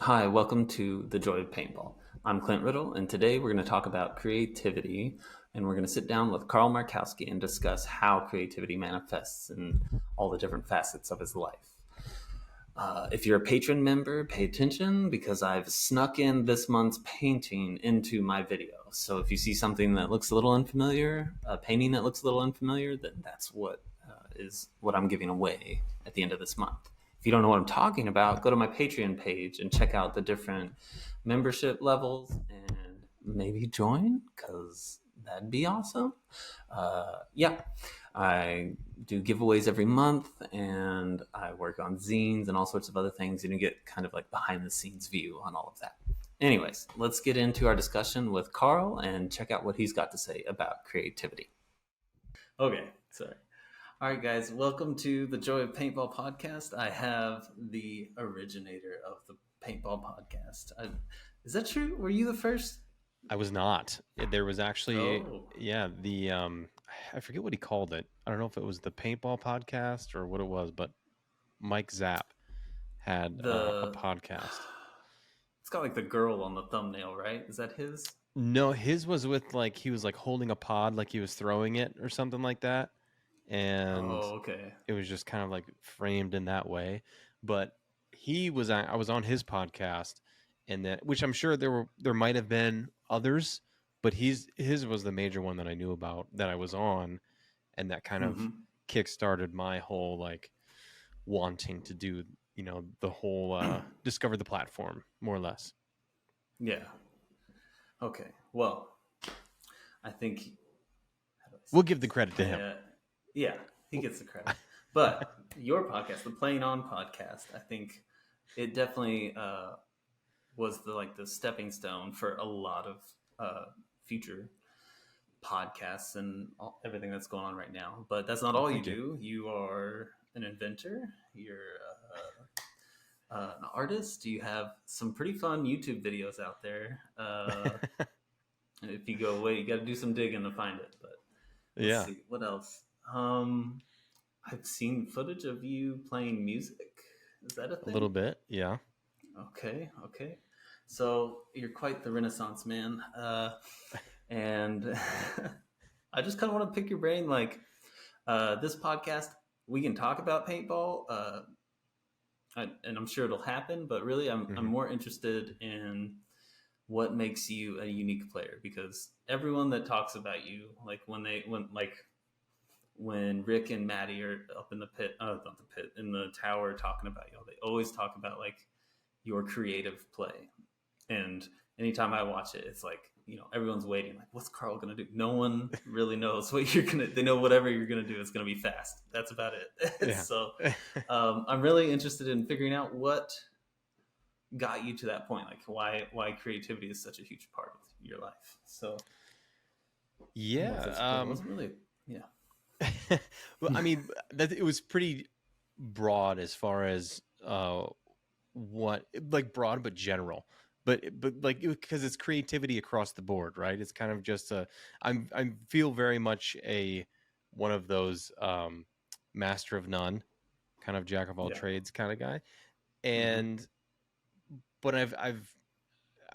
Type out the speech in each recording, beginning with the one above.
Hi, welcome to The Joy of Paintball. I'm Clint Riddle, and today we're going to talk about creativity, and we're going to sit down with Carl Markowski and discuss how creativity manifests in all the different facets of his life. If you're a patron member, pay attention because I've snuck in this month's painting into my video. So if you see something that looks a little unfamiliar, a painting that looks a little unfamiliar, then that's what is what I'm giving away at the end of this month. If you don't know what I'm talking about, go to my Patreon page and check out the different membership levels and maybe join because that'd be awesome. Yeah, I do giveaways every month and I work on zines and all sorts of other things, and you get kind of like behind the scenes view on all of that. Anyways, let's get into our discussion with Carl and check out what he's got to say about creativity. Okay, sorry. All right, guys, welcome to the Joy of Paintball podcast. I have the originator of the Paintball podcast. Is that true? Were you the first? I was not. There was actually, Oh, I forget what he called it. I don't know if it was the paintball podcast or what it was, but Mike Zapp had a the podcast. it's got like the girl on the thumbnail, right? Is that his? No, his was with he was like holding a pod, like he was throwing it or something like that. And Oh, okay. it was just kind of like framed in that way. But I was on his podcast, and that, which I'm sure there might have been others, but his was the major one that I knew about that I was on, and that kind of Mm-hmm. kickstarted my whole like wanting to do, the whole discover the platform more or less. Yeah. Okay. Well, I think how do I say We'll give the this? credit to him. Yeah, he gets the credit. But your podcast, the Playing On podcast, I think it definitely was the stepping stone for a lot of future podcasts and everything that's going on right now. But that's not Well, all you thank you. do. You are an inventor. You're an artist. You have some pretty fun YouTube videos out there. If you go away, you got to do some digging to find it. But let's Yeah, see what else. I've seen footage of you playing music. Is that a a little thing? bit. Yeah. Okay, okay. So you're quite the Renaissance man, and I just kind of want to pick your brain. Like this podcast, we can talk about paintball, and I'm sure it'll happen. But really, I'm Hmm. more interested in what makes you a unique player because everyone that talks about you, like when Rick and Maddie are up in the pit, not the pit, in the tower talking about you, they always talk about like your creative play. And anytime I watch it, it's like, everyone's waiting, like, what's Carl going to do? No one really knows what you're going to, they know whatever you're going to do is going to be fast. That's about it. Yeah. So I'm really interested in figuring out what got you to that point. Like why creativity is such a huge part of your life. So anyways, Yeah. that's cool. It wasn't really, yeah. Well, I mean, that it was pretty broad as far as what like broad but general, but like because it's creativity across the board, right? It's kind of just I feel very much a one of those master of none, kind of jack of all Yeah. trades kind of guy, Mm-hmm. and but I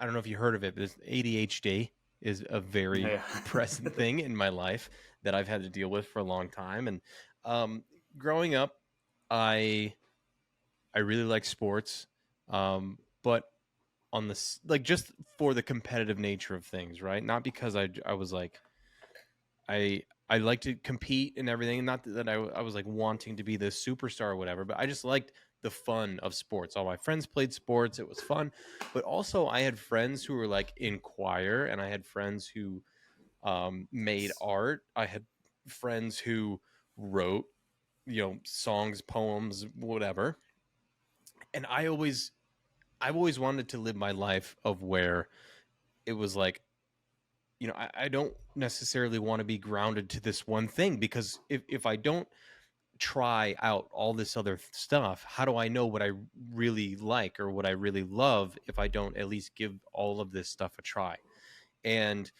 don't know if you heard of it, but this ADHD is a very Yeah. present thing in my life that I've had to deal with for a long time. And um, growing up, I I really like sports, but on this like just for the competitive nature of things, right? Not because I was like I like to compete and everything. Not that I was like wanting to be the superstar or whatever, but I just liked the fun of sports. All my friends played sports. It was fun. But also I had friends who were like in choir, and I had friends who made art. I had friends who wrote, songs, poems, whatever. And I've always wanted to live my life of where it was like, I don't necessarily want to be grounded to this one thing, because if I don't try out all this other stuff, how do I know what I really like or what I really love if I don't at least give all of this stuff a try? And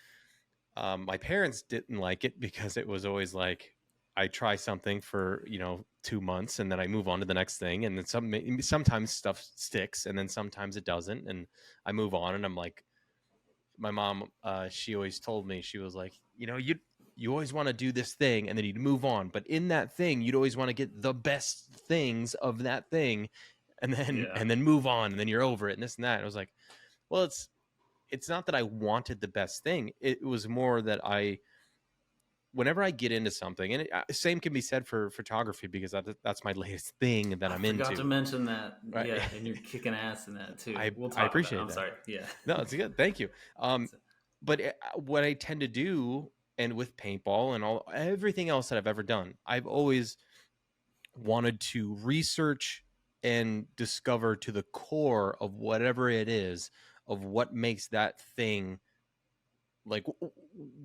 my parents didn't like it because it was always like I try something for 2 months, and then I move on to the next thing, and then sometimes stuff sticks, and then sometimes it doesn't, and I move on, and I'm like, my mom, she always told me, she was like, you always want to do this thing, and then you'd move on, but in that thing, you'd always want to get the best things of that thing, and then Yeah. and then move on, and then you're over it, and this and that. And I was like, well, it's not that I wanted the best thing. It was more that whenever I get into something, and same can be said for photography, because that's my latest thing that I I'm forgot to into. mention that. Right. Yeah, and you're kicking ass in that too. We'll I talk about it. appreciate I'm that. sorry. Yeah. No, it's good. Thank you. But what I tend to do, and with paintball and everything else that I've ever done, I've always wanted to research and discover to the core of whatever it is, of what makes that thing, like,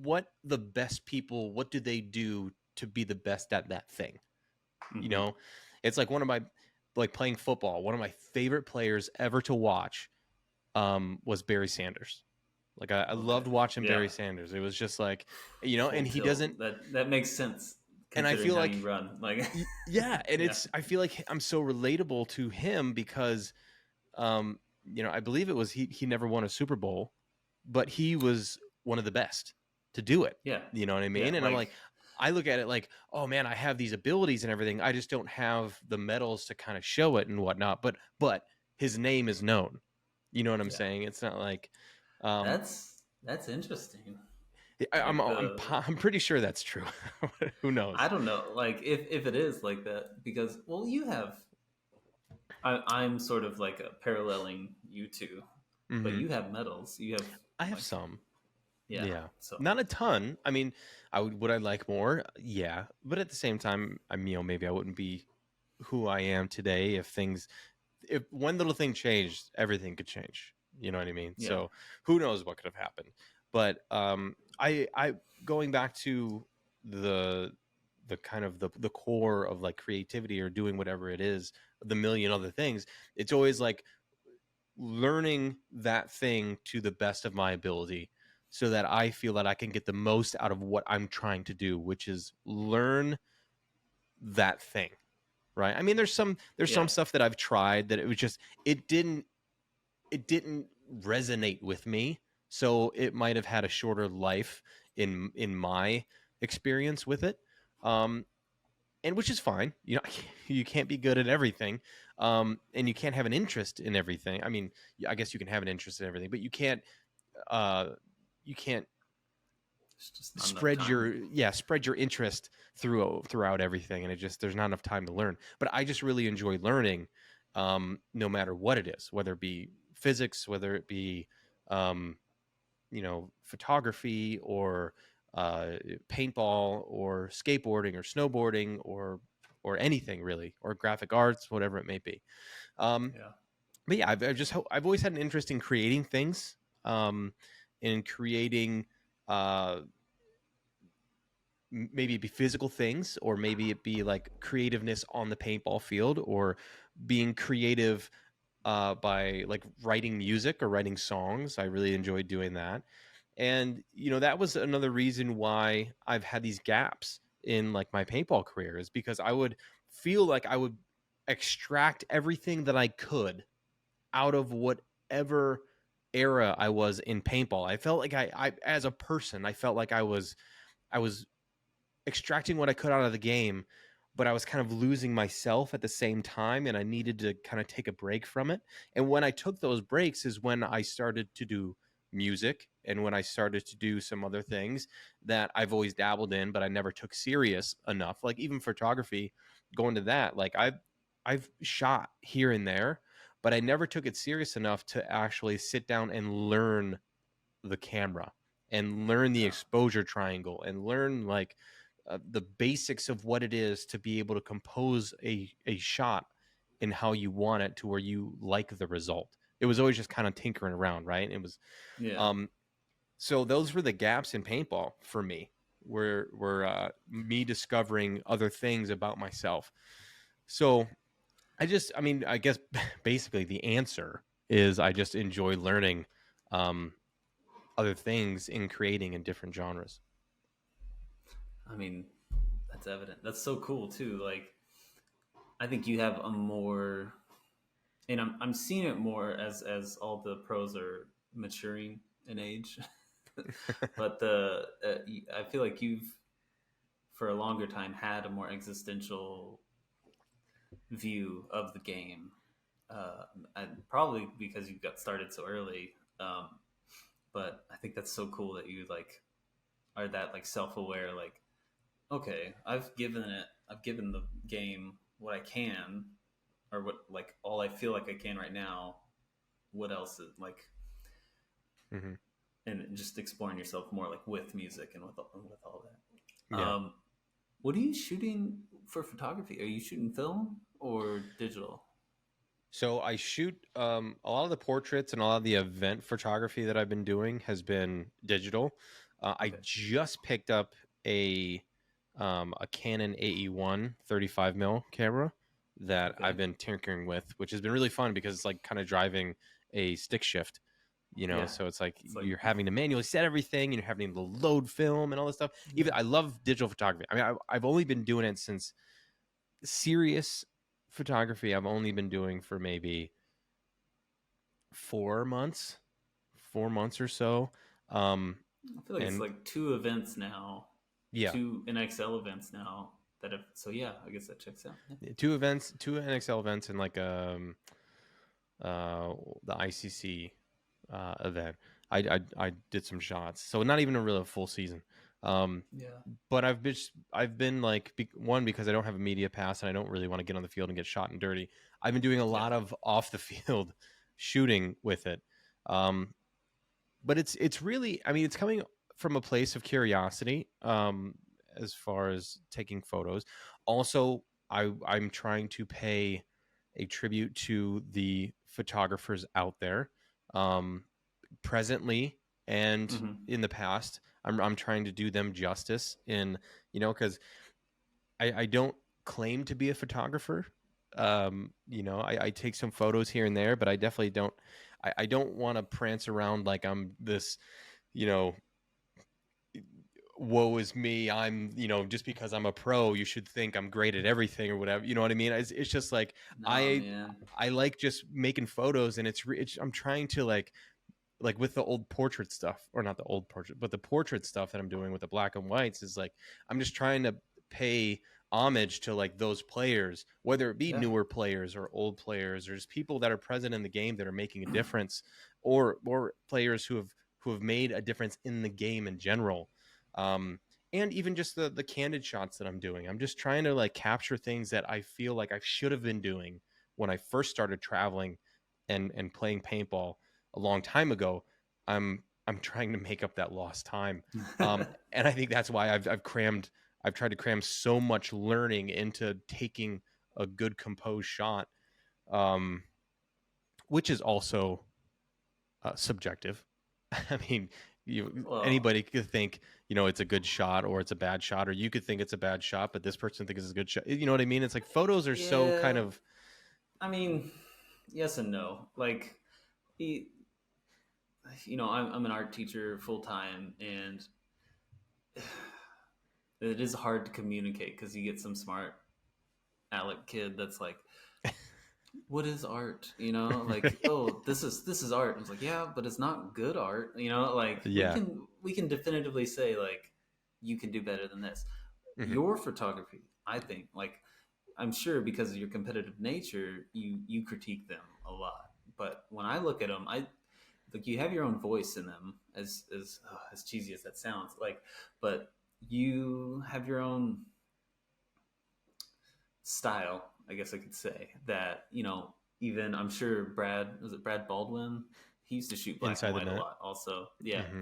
what the best people, what do they do to be the best at that thing. you Mm-hmm. know it's like, one of my, like, playing football, one of my favorite players ever to watch was Barry Sanders. Like, I Okay. loved watching Yeah. Barry Sanders. It was just like, Full and he tilt. doesn't, That makes sense and I considering feel how you like, run. Like, yeah, and yeah. I feel like I'm so relatable to him, because um I believe it was, he never won a Super Bowl, but he was one of the best to do it. Yeah. You know what I Yeah. mean? And I'm like, I look at it like, oh man, I have these abilities and everything. I just don't have the medals to kind of show it and whatnot. But his name is known. You know what I'm yeah. saying? It's not like, um, That's interesting. I'm Like I'm I'm pretty sure that's true. Who knows? I don't know. Like if it is like that, because well, you have. I'm sort of like a paralleling you two, but Hmm. you have medals. You have I have like some. yeah. Yeah, So not a ton. I mean, would I like more? Yeah, but at the same time, maybe I wouldn't be who I am today if one little thing changed, everything could change. You know what I mean? yeah. So who knows what could have happened? But I going back to the kind of the core of, like, creativity, or doing whatever it is, the million other things. It's always like learning that thing to the best of my ability, so that I feel that I can get the most out of what I'm trying to do, which is learn that thing. Right? I mean, there's some Yeah. stuff that I've tried that it was just, it didn't resonate with me, so it might have had a shorter life in my experience with it. um and which is fine. You can't be good at everything, and you can't have an interest in everything. I mean, I guess you can have an interest in everything, but uh you can't It's just not enough time. spread your interest throughout everything, and there's not enough time to learn. But I just really enjoy learning, no matter what it is, whether it be physics, whether it be um, photography, or paintball, or skateboarding, or snowboarding, or anything really, or graphic arts, whatever it may be. um, Yeah. but yeah, I've always had an interest in creating things, in creating, uh, maybe it be physical things, or maybe it be like creativeness on the paintball field, or being creative, by, like, writing music or writing songs. I really enjoyed doing that. And that was another reason why I've had these gaps in, like, my paintball career, is because I would feel like I would extract everything that I could out of whatever era I was in paintball. I felt like I as a person, I felt like I was extracting what I could out of the game, but I was kind of losing myself at the same time, and I needed to kind of take a break from it. And when I took those breaks is when I started to do music, and when I started to do some other things that I've always dabbled in, but I never took serious enough. Like, even photography, going to that, like, I've shot here and there, but I never took it serious enough to actually sit down and learn the camera, and learn the Yeah. exposure triangle, and learn, like, the basics of what it is to be able to compose a shot in how you want it, to where you like the result. It was always just kind of tinkering around, right? It was, Yeah. um so those were the gaps in paintball for me, were me discovering other things about myself. So I mean, I guess basically the answer is, I just enjoy learning um other things in creating in different genres. I mean, that's evident. That's so cool too. Like I think you have a more, and I'm seeing it more as all the pros are maturing in age. But I feel like you've for a longer time had a more existential view of the game, and probably because you got started so early. Um, but I think that's so cool that you like are that like self aware. Like, okay, I've given the game what I can, or what like all I feel like I can right now. What else is like, Hmm. and just exploring yourself more like with music and with all that. Yeah. What are you shooting for photography? Are you shooting film or digital? So I shoot a lot of the portraits and a lot of the event photography that I've been doing has been digital. I Okay. just picked up a a Canon AE1 35 mil camera that I've Okay. been tinkering with, which has been really fun because it's like kind of driving a stick shift, you know. Yeah. So it's like It's like, you're having to manually set everything and you're having to load film and all this stuff. yeah. Even I love digital photography. I mean, I've only been doing it since serious photography. I've only been doing for maybe 4 months, 4 months or so. Um, I feel like it's and like two events now, yeah, two NXL events now that have, so yeah, I guess that checks out. Yeah. two events, two NXL events, and like the ICC event. I did some shots, so not even a real full season. Um, Yeah. but I've been like one because I don't have a media pass and I don't really want to get on the field and get shot and dirty. I've been doing a Yeah. lot of off the field shooting with it. Um, but it's really, I mean, it's coming from a place of curiosity, as far as taking photos. Also, I'm trying to pay a tribute to the photographers out there, um, presently and Hmm. in the past. I'm trying to do them justice in, because I don't claim to be a photographer. I take some photos here and there, but I definitely don't. I don't want to prance around like I'm this, you know, woe is me. I'm, just because I'm a pro, you should think I'm great at everything or whatever. You know what I mean? It's just like No, I man. I like just making photos, and it's I'm trying to like with the old portrait stuff, or not the old portrait, but the portrait stuff that I'm doing with the black and whites is like I'm just trying to pay homage to like those players, whether it be Yeah. newer players or old players, or just people that are present in the game that are making a difference, or players who have made a difference in the game in general. And even just the candid shots that I'm doing. I'm just trying to like capture things that I feel like I should have been doing when I first started traveling and playing paintball a long time ago. I'm trying to make up that lost time, and I think that's why I've tried to cram so much learning into taking a good composed shot, um, which is also subjective. I mean, Well, anybody could think it's a good shot or it's a bad shot, or you could think it's a bad shot, but this person thinks it's a good shot. You know what I mean? It's like photos are so kind yeah. of I mean, yes and no. Like, he, I'm an art teacher full time, and it is hard to communicate because you get some smart Alec kid that's like, what is art? Like, oh, this is art. And it's like, yeah, but it's not good art. Like we yeah. can we can definitively say like you can do better than this. Hmm. Your photography, I think, like I'm sure because of your competitive nature, you critique them a lot. But when I look at them, I like you have your own voice in them, as cheesy as that sounds. Like, but you have your own style, I guess I could say that. Even I'm sure Brad Baldwin? He used to shoot black and Inside the white a net. lot, also. Yeah, Hmm.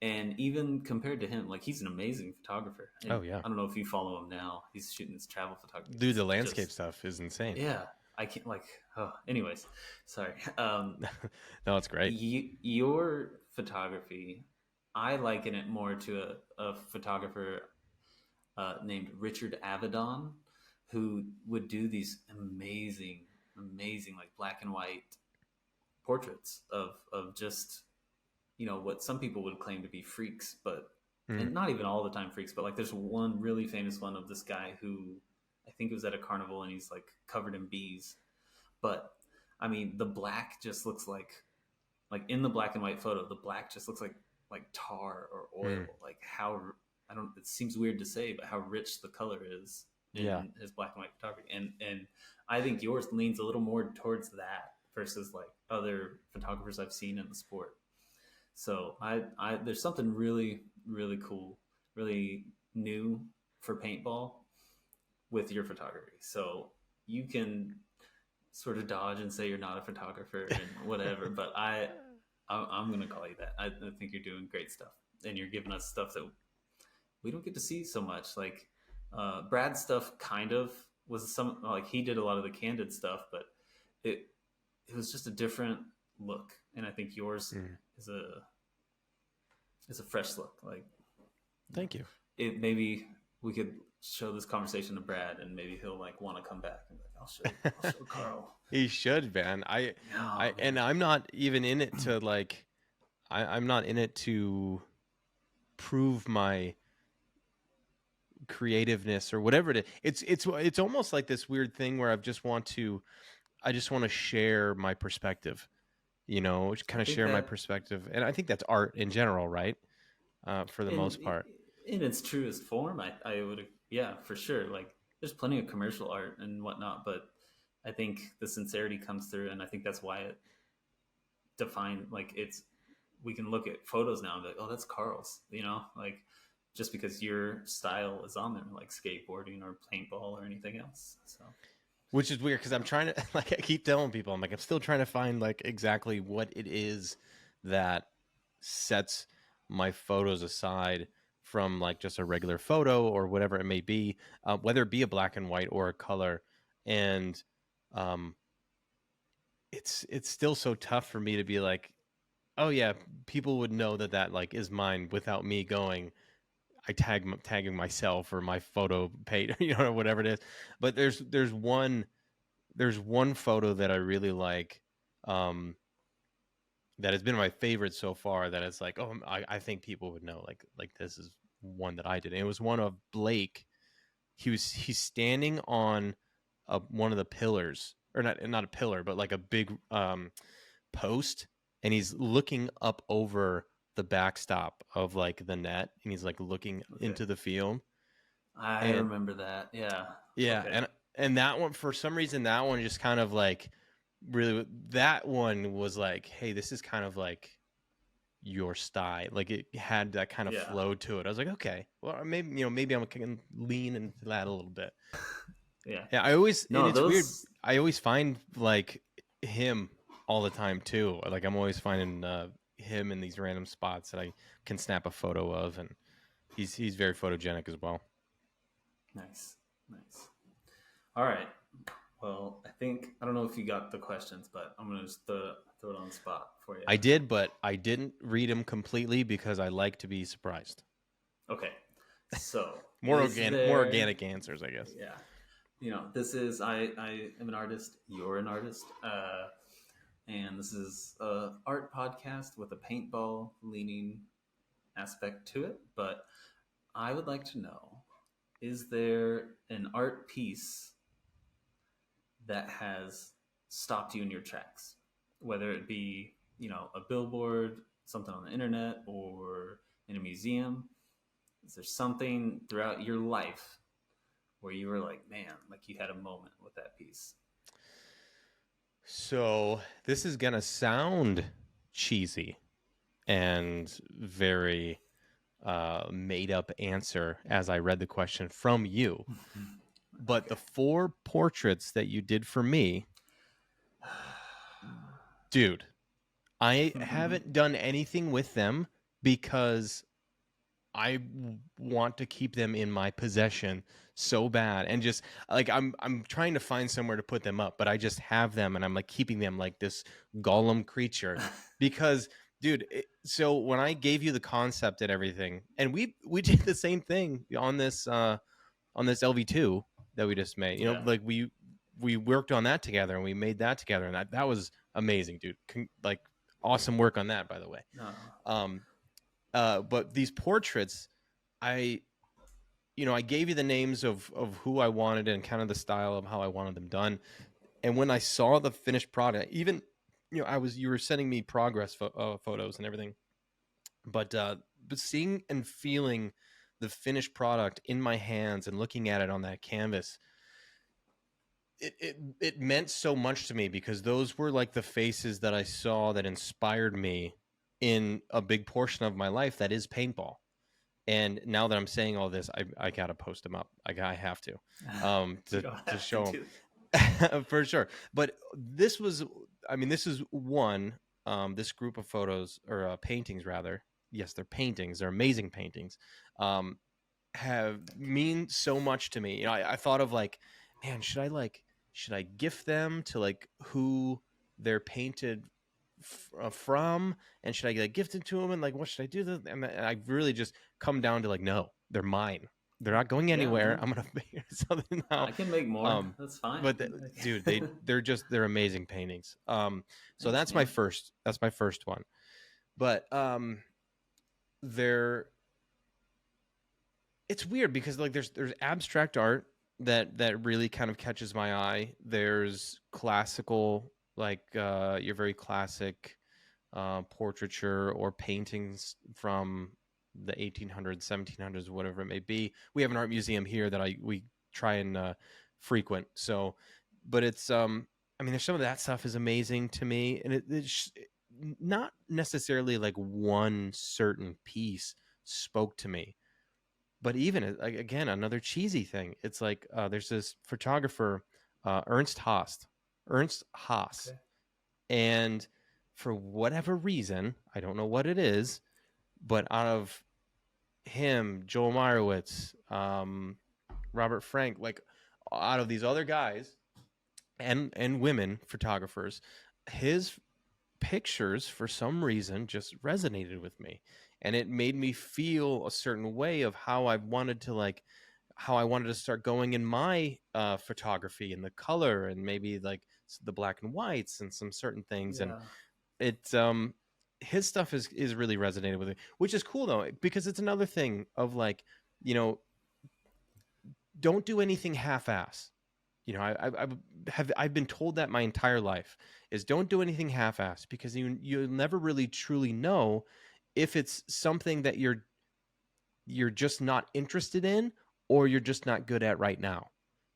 and even compared to him, like he's an amazing photographer. And Oh yeah. I don't know if you follow him now. He's shooting his travel photography. Dude, It's the landscape just stuff is insane. yeah. I can't like. Oh, anyways, sorry. No, it's great. Your photography, I liken it more to a photographer named Richard Avedon, who would do these amazing, like black and white portraits of just what some people would claim to be freaks, but Mm. and not even all the time freaks, but like there's one really famous one of this guy who I think it was at a carnival, and he's like covered in bees. But I mean, the black just looks like in the black and white photo, the black just looks like tar or oil. Mm. Like how I don't. It seems weird to say, but how rich the color is Yeah. in his black and white photography, and I think yours leans a little more towards that versus like other photographers I've seen in the sport. So I there's something really really cool, really new for paintball with your photography. So you can sort of dodge and say you're not a photographer and whatever, but I'm gonna call you that. I think you're doing great stuff, and you're giving us stuff that we don't get to see so much. Like Brad's stuff kind of was some like he did a lot of the candid stuff, but it it was just a different look, and I think yours Mm. is a fresh look. Like Thank you. it maybe we could show this conversation to Brad, and maybe he'll like want to come back and be like, I'll show Carl. He should, man. Oh, And man. I'm not even in it to like, I'm not in it to prove my creativeness or whatever it is. It's almost like this weird thing where I just want to share my perspective, I kind of think share my that perspective. And I think that's art in general, right? For the in most part. in its truest form, I would, yeah, for sure. Like there's plenty of commercial art and whatnot, but I think the sincerity comes through, and I think that's why it defined like it's. We can look at photos now and be like, oh, that's Carl's, like just because your style is on there, like skateboarding or paintball or anything else. So Which is weird because I'm trying to like I keep telling people I'm like I'm still trying to find like exactly what it is that sets my photos aside from like just a regular photo or whatever it may be, whether it be a black and white or a color, and um, it's still so tough for me to be like, oh yeah, people would know that like is mine without me going. Tagging myself or my photo page, or whatever it is. But there's one photo that I really like, um, that has been my favorite so far. That it's like, oh, I think people would know, like this is one that I did. And it was one of Blake. He's standing on one of the pillars, or not a pillar, but like a big post, and he's looking up over the backstop of like the net, and he's like looking okay, into the field. I And remember that. Yeah. yeah, Okay. and that one, for some reason, that one just kind of like really, that one was like, hey, this is kind of like your style. Like it had that kind of Yeah. flow to it. I was like, okay, well, maybe maybe I can lean into that a little bit. Yeah. Yeah, and No, it's weird. those. I always find like him all the time too. Like I'm always finding him in these random spots that I can snap a photo of, and he's very photogenic as well. Nice. Nice. All right. Well, I think I don't know if you got the questions, but I'm gonna just throw it on the spot for you. I did, but I didn't read them completely because I like to be surprised. Okay. So, More organic answers, I guess. Yeah, this is I am an artist. You're an artist, and this is a art podcast with a paintball leaning aspect to it. But I would like to know: is there an art piece that has stopped you in your tracks, whether it be a billboard, something on the internet, or in a museum? Is there something throughout your life where you were like, man, like you had a moment with that piece? So this is gonna sound cheesy and very made up answer as I read the question from you, but the Okay. 4 portraits that you did for me, dude, I haven't done anything with them because I want to keep them in my possession so bad, and just like I'm trying to find somewhere to put them up, but I just have them, and I'm like keeping them like this golem creature because dude, so when I gave you the concept and everything, and we did the same thing on this LV2 that we just made, Yeah. like we worked on that together and we made that together, and that was amazing, dude. Like awesome work on that, by the way. No. Um, but these portraits, I I gave you the names of who I wanted and kind of the style of how I wanted them done. And when I saw the finished product, even you were sending me progress photos and everything, but seeing and feeling the finished product in my hands and looking at it on that canvas, it meant so much to me, because those were like the faces that I saw that inspired me in a big portion of my life that is paintball. And now that I'm saying all this, I gotta post them up. I have to, You don't to have to show do. them for sure. But this was, I mean, this is one, this group of photos, or paintings rather. Yes, they're paintings. They're amazing paintings. Um, have mean so much to me. I thought of like, man, should I gift them to like who they're painted from, and should I like gift it to them, and like what should I do? And I really just come down to like, no, they're mine. They're not going Yeah, anywhere. man. I'm gonna figure something out. I can make more. Um, That's fine. but dude, they're amazing paintings. So Thanks, that's my man. first one. But they're it's weird because like there's abstract art that really kind of catches my eye. There's classical, like your very classic portraiture or paintings from the 1800s, 1700s, whatever it may be. We have an art museum here that we try and frequent. So, but it's I mean, there's some of that stuff is amazing to me, and it's not necessarily like one certain piece spoke to me, but even again, another cheesy thing. It's like there's this photographer, Ernst Haas, Okay. and for whatever reason, I don't know what it is, but out of him, Joel Meyerowitz, Robert Frank, like out of these other guys and women photographers, his pictures for some reason just resonated with me, and it made me feel a certain way of how I wanted to start going in my photography, and the color, and maybe like the black and whites and some certain things. And Yeah. it's his stuff is really resonated with me, which is cool though, because it's another thing of like, you know don't do anything half-ass. I've been told that my entire life, is don't do anything half-ass, because you'll never really truly know if it's something that you're just not interested in, or you're just not good at right now,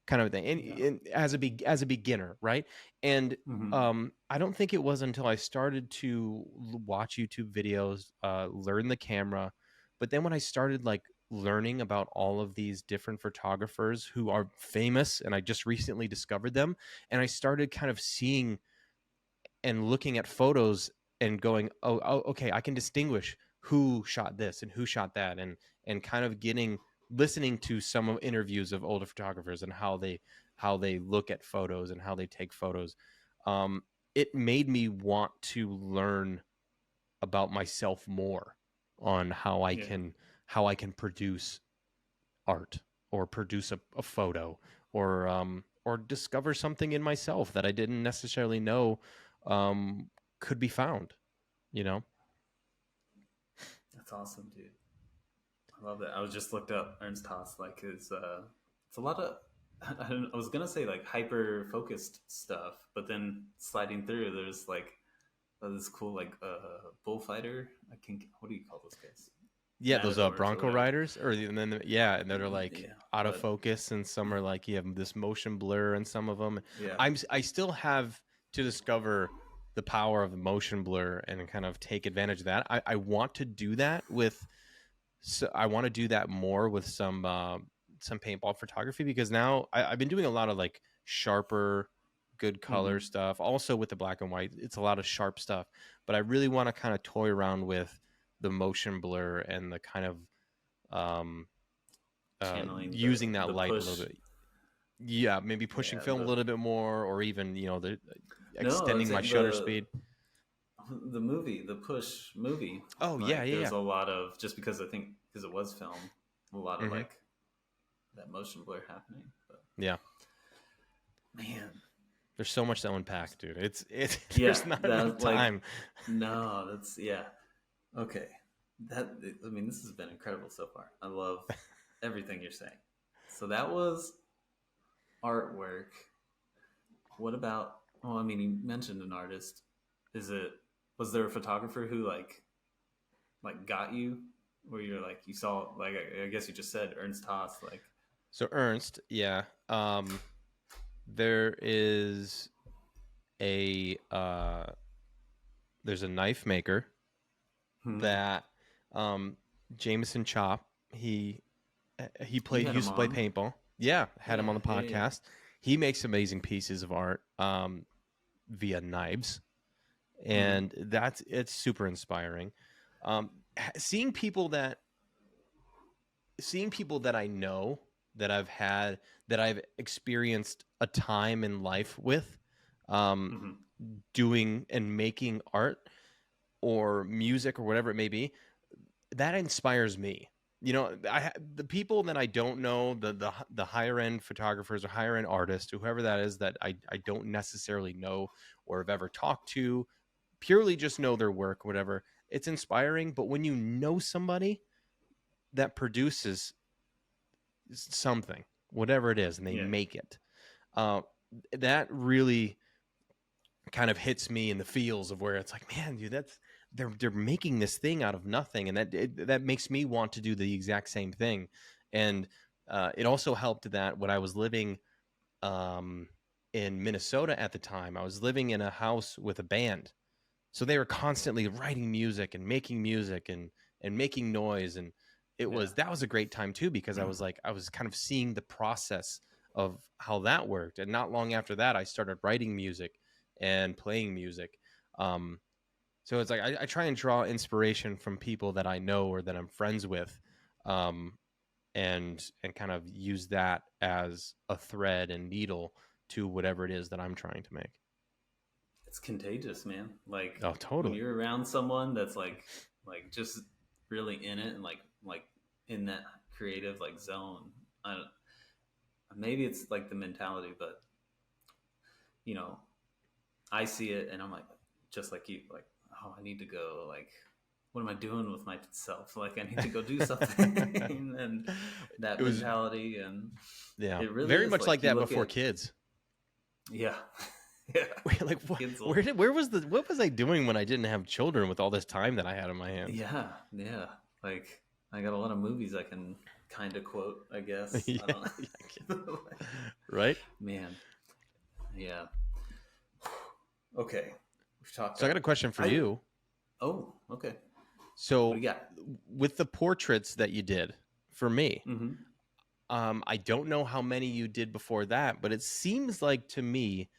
kind of thing. Yeah. And as a beginner, right? And Hmm. I don't think it was until I started to watch YouTube videos, learn the camera, but then when I started like learning about all of these different photographers who are famous, and I just recently discovered them, and I started kind of seeing and looking at photos and going, oh, okay, I can distinguish who shot this and who shot that, and kind of listening to some of interviews of older photographers and how they look at photos and how they take photos. It made me want to learn about myself more on Yeah. how I can produce art, or produce a photo, or discover something in myself that I didn't necessarily know could be found. You know? That's awesome, dude. I love that. I was just looked up Ernst Haas. Like, it's a lot of. I was gonna say like hyper focused stuff, but then sliding through, there's like this cool like bullfighter. I can. What do you call those guys? Yeah, those Matadors or Bronco whatever. riders, or and then yeah, and that are like Yeah, out of but focus, and some are like you have this motion blur, and some of them. yeah, I still have to discover the power of the motion blur and kind of take advantage of that. I want to do that with. So I want to do that more with some paintball photography, because now I've been doing a lot of like sharper, good color hmm, stuff. Also with the black and white, it's a lot of sharp stuff. But I really want to kind of toy around with the motion blur and the kind of um, channeling using that the light a little push. bit. Yeah, maybe pushing Yeah, film a the little bit more, or even the no, I'm extending my saying shutter speed. the movie, the Push movie. Oh yeah, Like, yeah, there's yeah. a lot of, just because I think because it was film, a lot of Hmm. like that motion blur happening. But Yeah. man, There's so much to unpack, dude. It's yeah, there's not enough that like time. no, that's yeah. Okay, that I mean, this has been incredible so far. I love. everything you're saying. So that was artwork. What about? Well, I mean, you mentioned an artist. Is it? Was there a photographer who got you, where you're like you saw like I guess you just said Ernst Haas like. So Ernst, yeah. There is a there's a knife maker Hmm. that Jameson Chop, he You played had him used to play on. paintball. Yeah, had him Yeah, on the yeah, yeah. podcast. He makes amazing pieces of art via knives, Hmm. and it's super inspiring. Um, seeing people that I know, that I've had, that I've experienced a time in life with, um, Hmm. doing and making art or music or whatever it may be, that inspires me. You know, the people that I don't know, the higher end photographers or higher end artists, whoever that is, that I don't necessarily know or have ever talked to, purely just know their work, whatever. It's inspiring. But when you know somebody that produces something, whatever it is, and they Yeah. make it, uh, that really kind of hits me in the feels of where it's like, man, dude, they're making this thing out of nothing, and that makes me want to do the exact same thing. And it also helped that when I was living um, in Minnesota at the time, I was living in a house with a band, so they were constantly writing music and making noise, and Yeah. that was a great time too, because I was kind of seeing the process of how that worked. And not long after that, I started writing music and playing music. um, so it's like I try and draw inspiration from people that I know or that I'm friends with, um, and kind of use that as a thread and needle to whatever it is that I'm trying to make. It's contagious, man. Like Oh, when totally. you're around someone that's just really in it and like in that creative like zone. I don't, maybe it's like the mentality, but you know, I see it and I'm like, just like you, like, oh, I need to go. Like, what am I doing with myself? Like, I need to go do something, and It that was, mentality, and yeah, it really very is much like like you that look before at, kids. yeah, yeah, Like, kids will, what was I doing when I didn't have children with all this time that I had on my hands? yeah, yeah. Like, I got a lot of movies I can kind of quote, I guess. Yeah, I don't yeah, know. right. Man, yeah. Okay, we've talked So I got a about. question for I you. Oh, okay. What do So you got? with the portraits that you did for me, Mm-hmm. I don't know how many you did before that, but it seems like to me,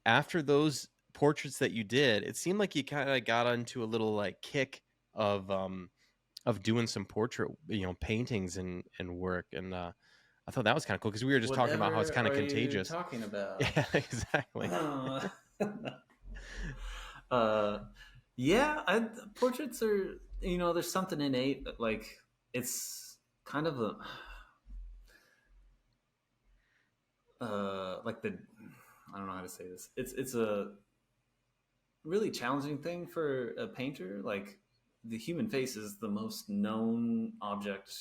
after those portraits that you did, it seemed like you kind of got into a little like kick of doing some portrait, paintings and work. And I thought that was kind of cool, because we were just talking about how it's Whatever kind of are you contagious. talking about? Yeah, exactly. Uh, uh, yeah, portraits are, there's something innate. Like, it's kind of like I don't know how to say this. It's a really challenging thing for a painter. Like, the human face is the most known object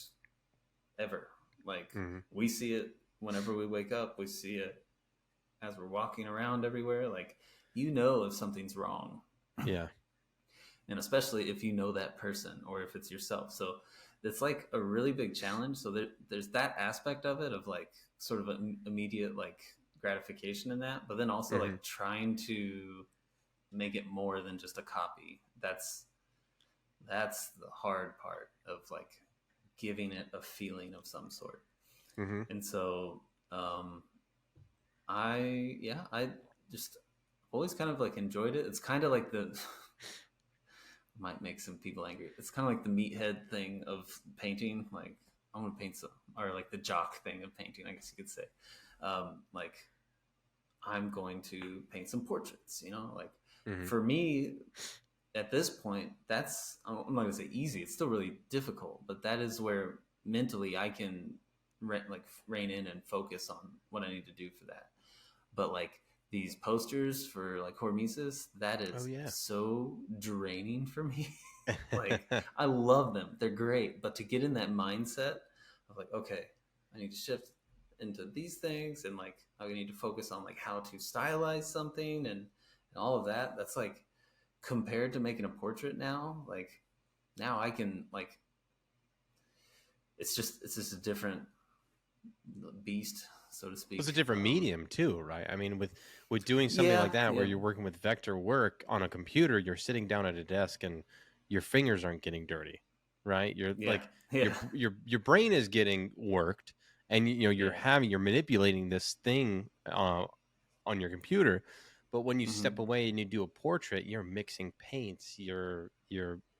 ever. Like, Hmm. we see it whenever we wake up. We see it as we're walking around everywhere. Like, if something's wrong, Yeah. and especially if you know that person or if it's yourself. So it's like a really big challenge. So there's that aspect of it, of like sort of an immediate like gratification in that, but then also Hmm. like trying to make it more than just a copy. That's the hard part of like giving it a feeling of some sort. Hmm. And so um I just always kind of like enjoyed it. It's kind of like the might make some people angry. It's kind of like the meathead thing of painting. Like, I'm gonna paint some, or like the jock thing of painting, I guess you could say. Like, I'm going to paint some portraits. Like, Hmm. for me at this point, I'm not gonna say easy. It's still really difficult, but that is where mentally I can rein in and focus on what I need to do for that. But like these posters for like hormesis, that Oh is yeah. so draining for me. Like, I love them, they're great, but to get in that mindset of was like, okay, I need to shift into these things, and like I need to focus on like how to stylize something and all of that. That's like compared to making a portrait now, like now I can like it's just a different beast, so to It's a speak. different medium too, right? I mean, with doing something Yeah, like that where yeah, you're working with vector work on a computer, you're sitting down at a desk and your fingers aren't getting dirty, right? You're yeah, like yeah, your brain is getting worked, and you know yeah. you're manipulating this thing on your computer. But when you step Hmm. away and you do a portrait, you're mixing paints, you're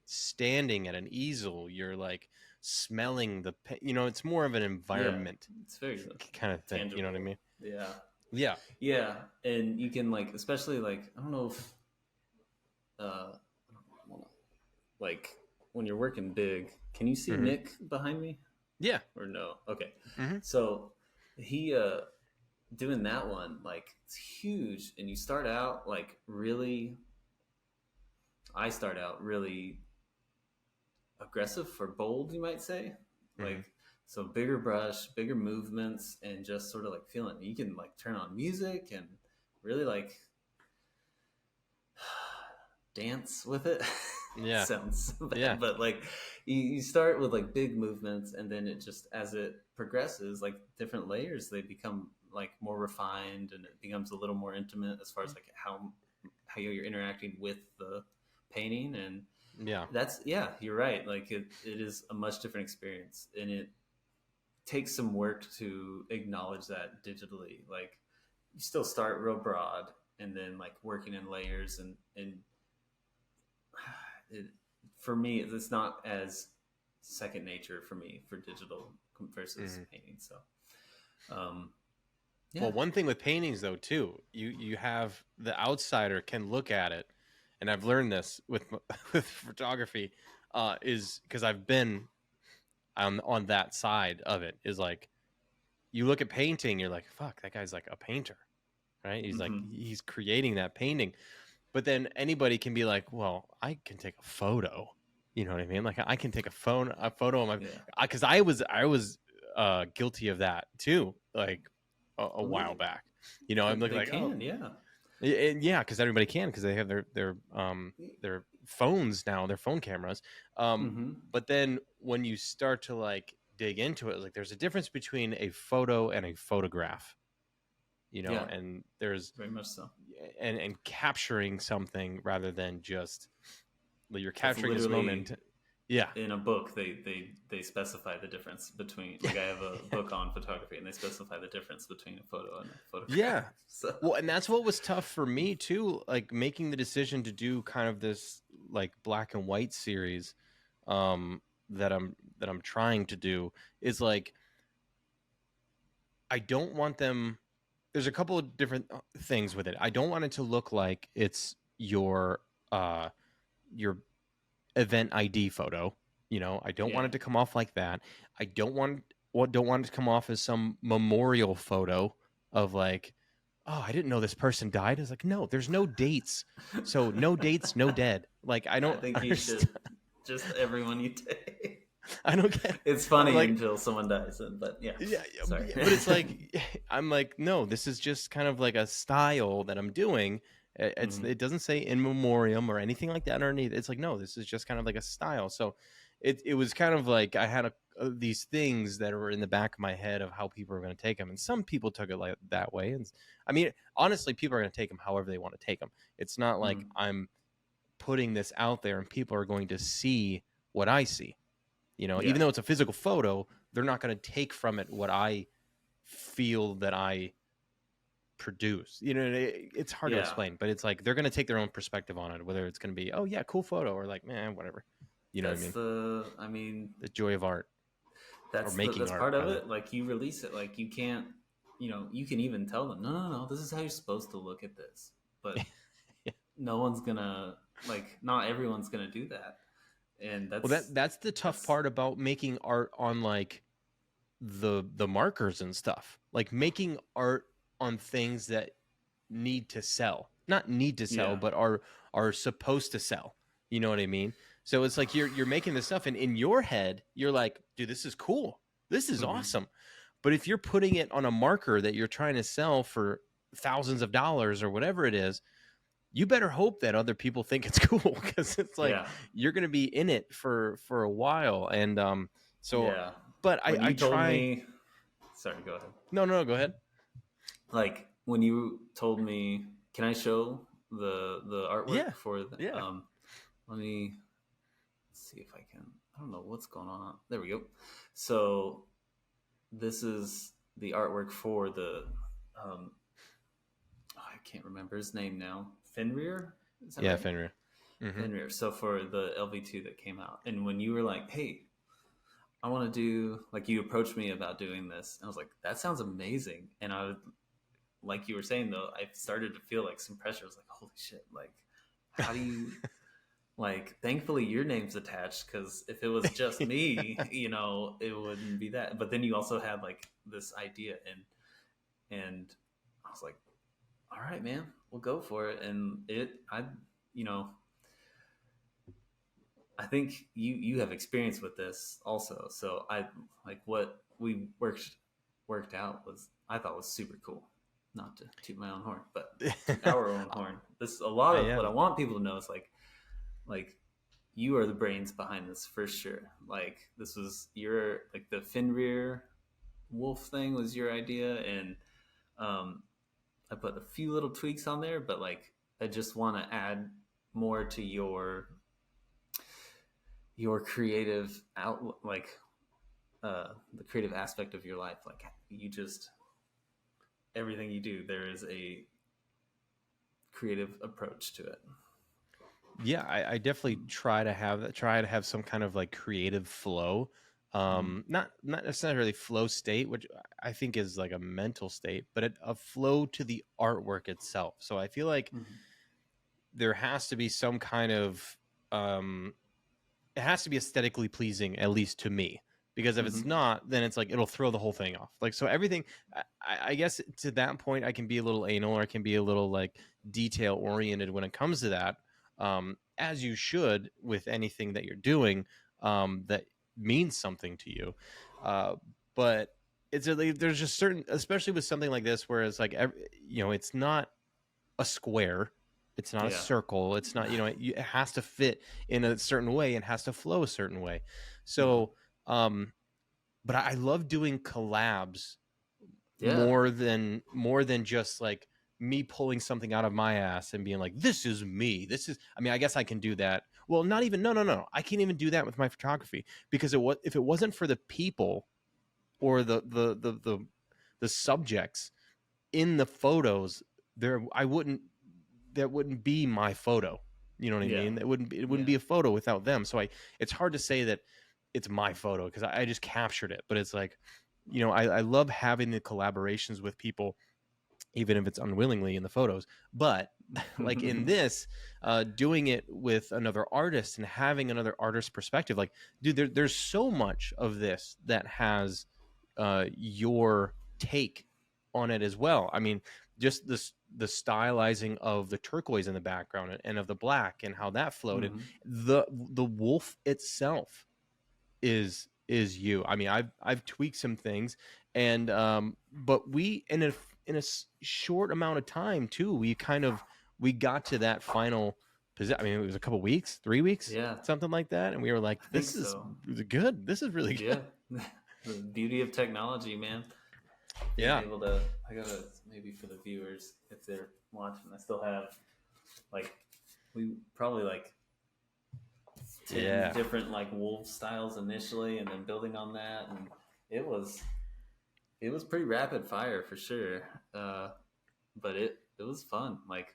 standing at an easel, you're like smelling the you know, it's more of an Yeah, environment it's very kind of thing, you know what I tangible. mean? Yeah, Yeah. yeah, and you can like, especially like I don't know if like when you're working big, can you see Hmm. Nick behind me Yeah. or no? Okay, Hmm. so he doing that one like it's huge, and you start out like really. I start out really aggressive for bold, you might say. Hmm. Like, so bigger brush, bigger movements, and just sort of like feeling. You can like turn on music and really like dance with it. Yeah. Sounds so Yeah. bad, but like you start with like big movements, and then it just as it progresses, like different layers, they become like more refined, and it becomes a little more intimate as far as like how you're interacting with the painting. And Yeah. that's, yeah, you're right, like it is a much different experience, and it takes some work to acknowledge that digitally. Like you still start real broad, and then like working in layers, and it, for me it's not as second nature for me for digital versus Hmm. painting. So um yeah. Well, one thing with paintings though too, you have the outsider can look at it, and I've learned this with with photography, is because I've been on that side of it. Is like you look at painting, you're like, fuck, that guy's like a painter, right? He's like Hmm. he's creating that painting. But then anybody can be like, well, I can take a photo. You know what I mean? Like I can take a photo of my, Yeah. because I was guilty of that too, like a Well, while back. You know, I'm looking they like, oh, can, yeah. yeah, because everybody can because they have their phones now, their phone cameras. Hmm. But then when you start to like dig into it, like there's a difference between a photo and a photograph. You know, Yeah, and there's very much so. and capturing something rather than just like, you're That's capturing this literally moment. Yeah. in a book. They specify the difference between, like, I have a book on photography, and they specify the difference between a photo and a photograph. Yeah. So Well, and that's what was tough for me too, like making the decision to do kind of this like black and white series that I'm trying to do is like I don't want them, there's a couple of different things with it. I don't want it to look like it's uh your event ID photo. You know, I don't want yeah. it to come off like that. I don't want it to come off as some memorial photo of like, oh, I didn't know this person died. It's like, no, there's no dates. So no dates, no dead. Like I I don't think you should understand. just everyone you take. I don't get. It's I'm funny like, until someone dies, but yeah. yeah, Sorry. yeah, but it's like I'm like, no, this is just kind of like a style that I'm doing. Hmm. It doesn't say in memoriam or anything like that underneath. It's like, no, this is just kind of like a style. So it was kind of like I had these things that were in the back of my head of how people are going to take them, and some people took it like that way. And I mean, honestly, people are going to take them however they want to take them. It's not like Hmm. I'm putting this out there and people are going to see what I see. You know, Yeah. even though it's a physical photo, they're not going to take from it what I feel that I produce. You know, it's hard to Yeah. explain, but it's like they're going to take their own perspective on it, whether it's going to be, oh yeah, cool photo, or like, man, whatever. You know what I That's mean? the. I mean, The joy of art, or making that's art, part of rather. it. Like you release it. Like you can't. You can even tell them, no, no, no. This is how you're supposed to look at this. But Yeah. no one's gonna like. Not everyone's gonna do that, and Well, that's the tough that's part about making art on like the markers and stuff. Like making art on things that need to sell, not need to sell, yeah, but are supposed to sell. You know what I mean? So it's like you're making this stuff, and in your head, you're like, dude, this is cool. This is Hmm. awesome. But if you're putting it on a marker that you're trying to sell for thousands of dollars or whatever it is, you better hope that other people think it's cool, because it's like Yeah. you're going to be in it for a while. And so, Yeah. but When I you told try. me, sorry, go ahead. No, no, go ahead. Like when you told me, can I show the artwork Yeah, for the, yeah. let me see if I can. I don't know what's going on. There we go. So this is the artwork for the um I can't remember his name now. Fenrir? Is that Yeah, right? Fenrir. Hmm. Fenrir. So for the LV2 that came out. And when you were like, "Hey, I want to do," like you approached me about doing this, and I was like, "That sounds amazing." And I would, like you were saying though, I started to feel like some pressure. I was like, "Holy shit, like how do you, like, thankfully your name's attached, because if it was just me, it wouldn't be that." But then you also had like this idea, and I was like, all right, man, we'll go for it. And you know, I think you have experience with this also. So I like what we worked out was, I thought, was super cool. Not to toot my own horn, but toot our own horn. This is a lot I of what I am. want people to know is like you are the brains behind this for sure. Like this was your, like the Fenrir wolf thing was your idea, and um, I put a few little tweaks on there, but like I just want to add more to your creative out, like the creative aspect of your life. Like you just, everything you do, there is a creative approach to it. Yeah, I definitely try to have some kind of like creative flow. Mm-hmm. Not necessarily flow state, which I think is like a mental state, but a flow to the artwork itself. So I feel like Mm-hmm. there has to be some kind of um it has to be aesthetically pleasing, at least to me, because if it's Mm-hmm. not, then it's like it'll throw the whole thing off. Like, so everything, I guess to that point I can be a little anal, or I can be a little like detail oriented when it comes to that, as you should with anything that you're doing, that means something to you. But there's just certain, especially with something like this, where it's like it's not a square, it's not a Yeah. circle, it's not, it has to fit in a certain way and has to flow a certain way. Mm-hmm. So but I love doing collabs Yeah. more than just like me pulling something out of my ass and being like, this is me, this is, I mean, I guess I can do that. Well, not even, no, no, no, I can't even do that with my photography, because if it wasn't for the people, or the subjects in the photos, there I wouldn't that wouldn't be my photo. You know what I Yeah. mean? It wouldn't Yeah. be a photo without them. So it's hard to say that it's my photo, because I just captured it. But it's like, I love having the collaborations with people, even if it's unwillingly in the photos. But like in this, doing it with another artist and having another artist's perspective, like, dude, there's so much of this that has your take on it as well. I mean, just the stylizing of the turquoise in the background and of the black and how that floated. Mm-hmm. The wolf itself is you. I mean, I've tweaked some things, and but we in a short amount of time too, we got to that final position. I mean, it was a couple weeks, 3 weeks, Yeah. something like that, and we were like, I think this is so. good. This is really Yeah. good. The beauty of technology, man. Being Yeah, able to, I gotta, maybe for the viewers, if they're watching, I still have like, we probably like 10 yeah, different like wolf styles initially, and then building on that. And it was, it was pretty rapid fire for sure. But it was fun. Like,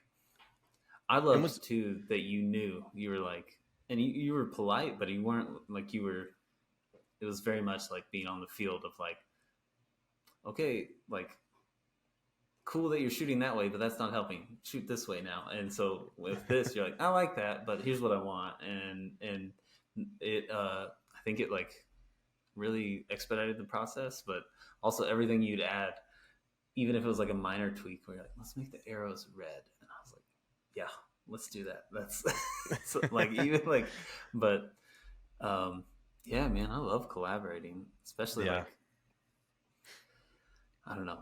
I and was loved too that you knew you were like, and you were polite, but you weren't like, you were, it was very much like being on the field of like, okay, like, cool that you're shooting that way, but that's not helping. Shoot this way now. And so with this, you're like, I like that, but here's what I want. And it, I think it like really expedited the process, but also everything you'd add, even if it was like a minor tweak where you're like, let's make the arrows red. And I was like, yeah, let's do that. That's so, like, even like, but, um, yeah, man, I love collaborating, especially yeah, like I don't know.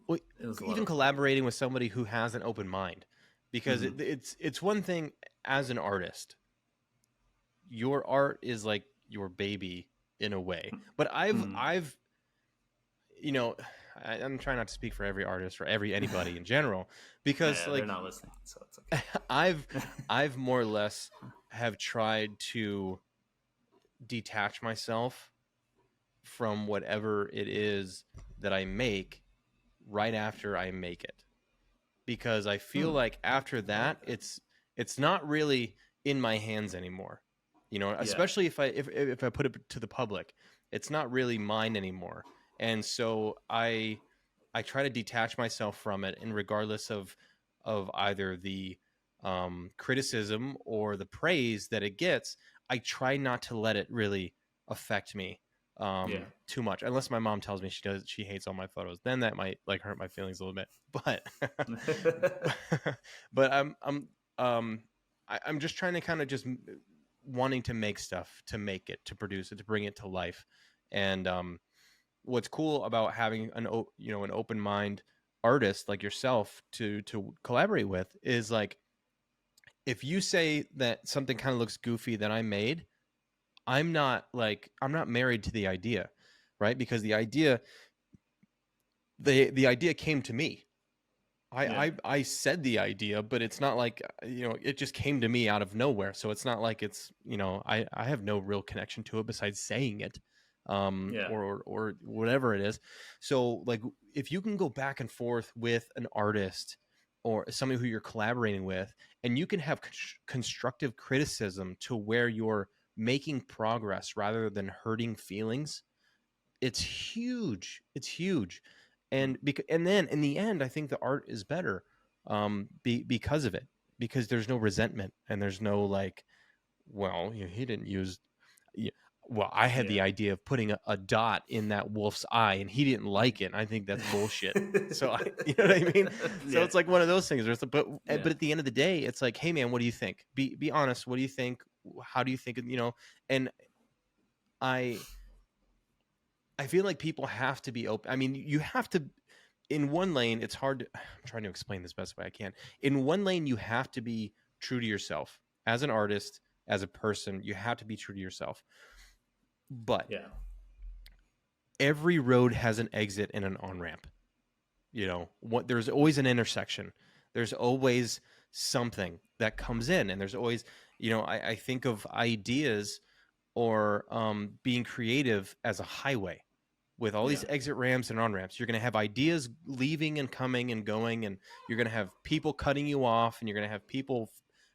Well, It was a lot even of fun. collaborating with somebody who has an open mind, because Hmm. it's one thing as an artist, your art is like your baby in a way. But Hmm. I've you know, I'm trying not to speak for every artist or anybody in general, because Yeah, they're like not listening, so it's okay. I've I've more or less have tried to detach myself from whatever it is that I make right after I make it, because I feel Hmm. like after I that like that. it's not really in my hands anymore. Yeah. Especially if I put it to the public, it's not really mine anymore. And so I try to detach myself from it, and regardless of either the criticism or the praise that it gets, I try not to let it really affect me Yeah. too much, unless my mom tells me she hates all my photos. Then that might like hurt my feelings a little bit. But but um I'm just trying to kind of just wanting to make stuff, to make it, to produce it, to bring it to life. And what's cool about having an open mind artist like yourself to collaborate with is like, if you say that something kind of looks goofy that I made, I'm not married to the idea, right? Because the idea came to me. Yeah. I said the idea, but it's not like it just came to me out of nowhere. So it's not like it's I have no real connection to it besides saying it, Yeah. or whatever it is. So like, if you can go back and forth with an artist or somebody who you're collaborating with, and you can have constructive criticism to where you're making progress rather than hurting feelings, it's huge. It's huge. And then in the end, I think the art is better, because of it, because there's no resentment, and there's no like, well, he didn't use y- well, I had the Yeah. idea of putting a dot in that wolf's eye and he didn't like it. I think that's bullshit. So you know what I mean? So Yeah. it's like one of those things where Yeah. but at the end of the day, it's like, hey man, what do you think? Be honest. What do you think? How do you think? And I I feel like people have to be open. I mean, you have to. In one lane, it's hard. I'm trying to explain this best way I can. In one lane, you have to be true to yourself as an artist, as a person. You have to be true to yourself. But Yeah. every road has an exit and an on ramp. There's always an intersection. There's always something that comes in, and there's always, I think of ideas or being creative as a highway with all Yeah. these exit ramps and on ramps. You're going to have ideas leaving and coming and going, and you're going to have people cutting you off, and you're going to have people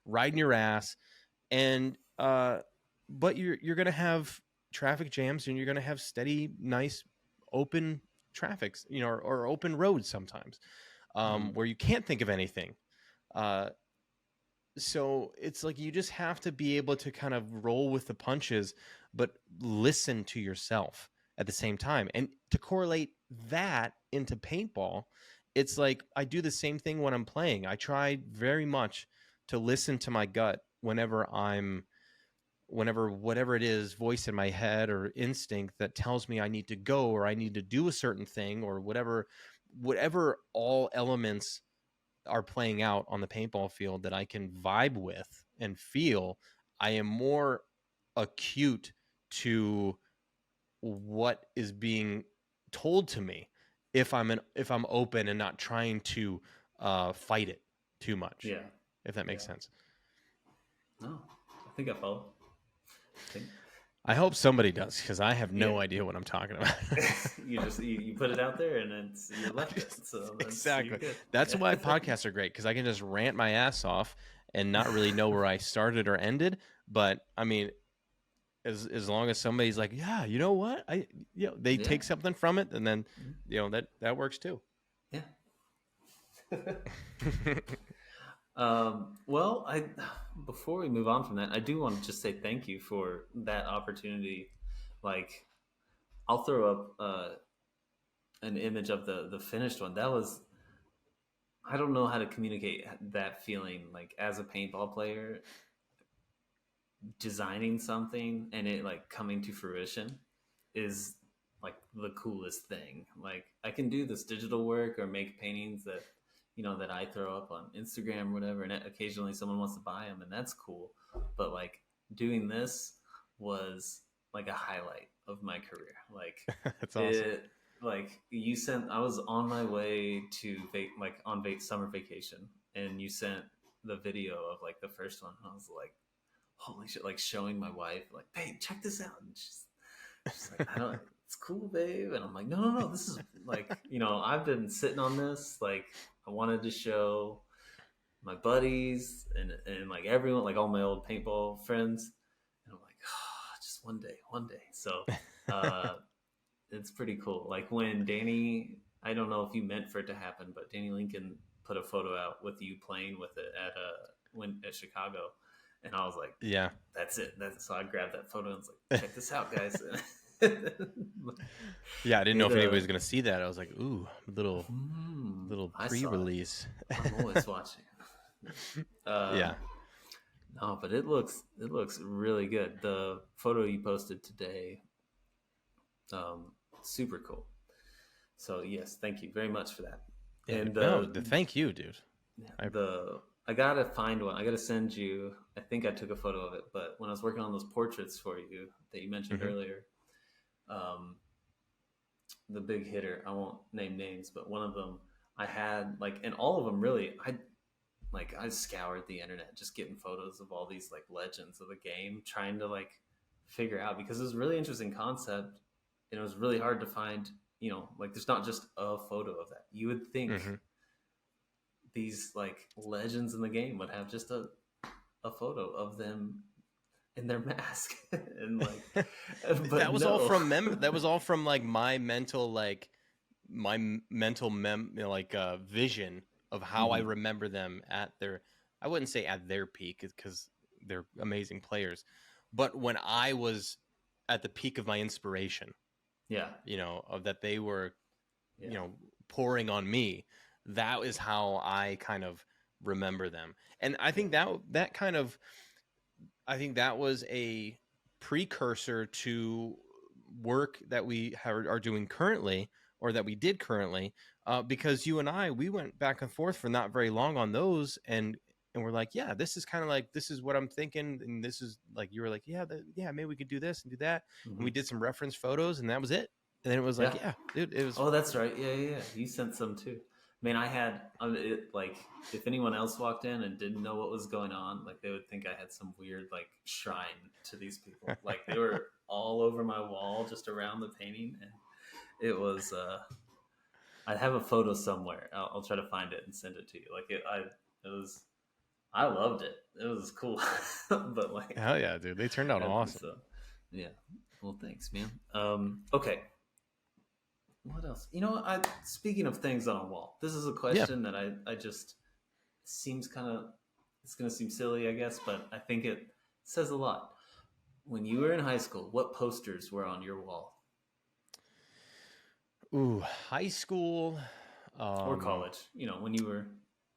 riding your ass, and but you're going to have traffic jams, and you're going to have steady, nice, open traffics, or open roads sometimes, Hmm. where you can't think of anything. Uh, so it's like you just have to be able to kind of roll with the punches, but listen to yourself at the same time. And to correlate that into paintball, it's like I do the same thing when I'm playing. I try very much to listen to my gut whenever whatever it is, voice in my head or instinct that tells me I need to go or I need to do a certain thing, or whatever all elements are playing out on the paintball field that I can vibe with and feel. I am more acute to what is being told to me if I'm open and not trying to fight it too much, Yeah. if that makes Yeah. sense. No, I think I follow. I think. I hope somebody does, because I have Yeah. no idea what I'm talking about. You put it out there and you left it, so you're Exactly. good. That's Yeah. why podcasts are great, because I can just rant my ass off and not really know where I started or ended. But I mean, as long as somebody's like, yeah, you know what, they Yeah. take something from it, and then that works too. Yeah. Well, I before we move on from that, I do want to just say thank you for that opportunity. Like, I'll throw up an image of the finished one. That was, I don't know how to communicate that feeling. Like, as a paintball player, designing something and it like coming to fruition is like the coolest thing. Like I can do this digital work or make paintings that that I throw up on Instagram or whatever, and occasionally someone wants to buy them, and that's cool. But like doing this was like a highlight of my career. Like That's awesome. it, like you sent. I was on my way to like on summer vacation, and you sent the video of like the first one, and I was like, holy shit! Like showing my wife, like, babe, check this out, and she's like, I don't. It's cool, babe. And I'm like, no, no, no. This is like, I've been sitting on this. Like, I wanted to show my buddies and like everyone, like all my old paintball friends. And I'm like, oh, just one day. So, uh, it's pretty cool. Like when Danny, I don't know if you meant for it to happen, but Danny Lincoln put a photo out with you playing with it at Chicago, and I was like, Yeah. that's it. So I grabbed that photo and was like, check this out, guys. Yeah, I didn't know it if anybody was gonna see that. I was like, ooh, little I saw it. pre-release. I'm always watching. Yeah. No, but it looks really good. The photo you posted today, super cool. So yes, thank you very much for that. Yeah. And No, thank you, dude. I, I gotta find one. I gotta send you. I think I took a photo of it, but when I was working on those portraits for you that you mentioned earlier, um, the big hitter. I won't name names, but one of them I had like, and all of them really. I scoured the internet just getting photos of all these like legends of the game, trying to like figure out because it was a really interesting concept, and it was really hard to find. Like there's not just a photo of that. You would think these like legends in the game would have just a photo of them in their mask and like but that was no. all from that was all from like my mental vision of how I remember them at their, I wouldn't say at their peak because they're amazing players, but when I was at the peak of my inspiration, Yeah. of that they were, Yeah. pouring on me. That is how I kind of remember them. And I think that kind of, I think that was a precursor to work that we are doing currently, or that we did currently, because you and we went back and forth for not very long on those, and we're like, yeah, this is kind of like, this is what I'm thinking, and this is like, you were like, yeah, maybe we could do this and do that, and we did some reference photos, and that was it. And then it was like, yeah, dude, it was. Oh, that's right. Yeah. You sent some too. I mean, I had like if anyone else walked in and didn't know what was going on, like they would think I had some weird like shrine to these people. Like they were all over my wall, just around the painting, and it was. I have a photo somewhere. I'll try to find it and send it to you. Like it was. I loved it. It was cool, but like Hell yeah, dude, they turned out awesome. So, yeah. Well, thanks, man. Okay. What else? Speaking of things on a wall, this is a question that I just seems kind of, it's going to seem silly, I guess, but I think it says a lot. When you were in high school, what posters were on your wall? Ooh, high school or college, when you were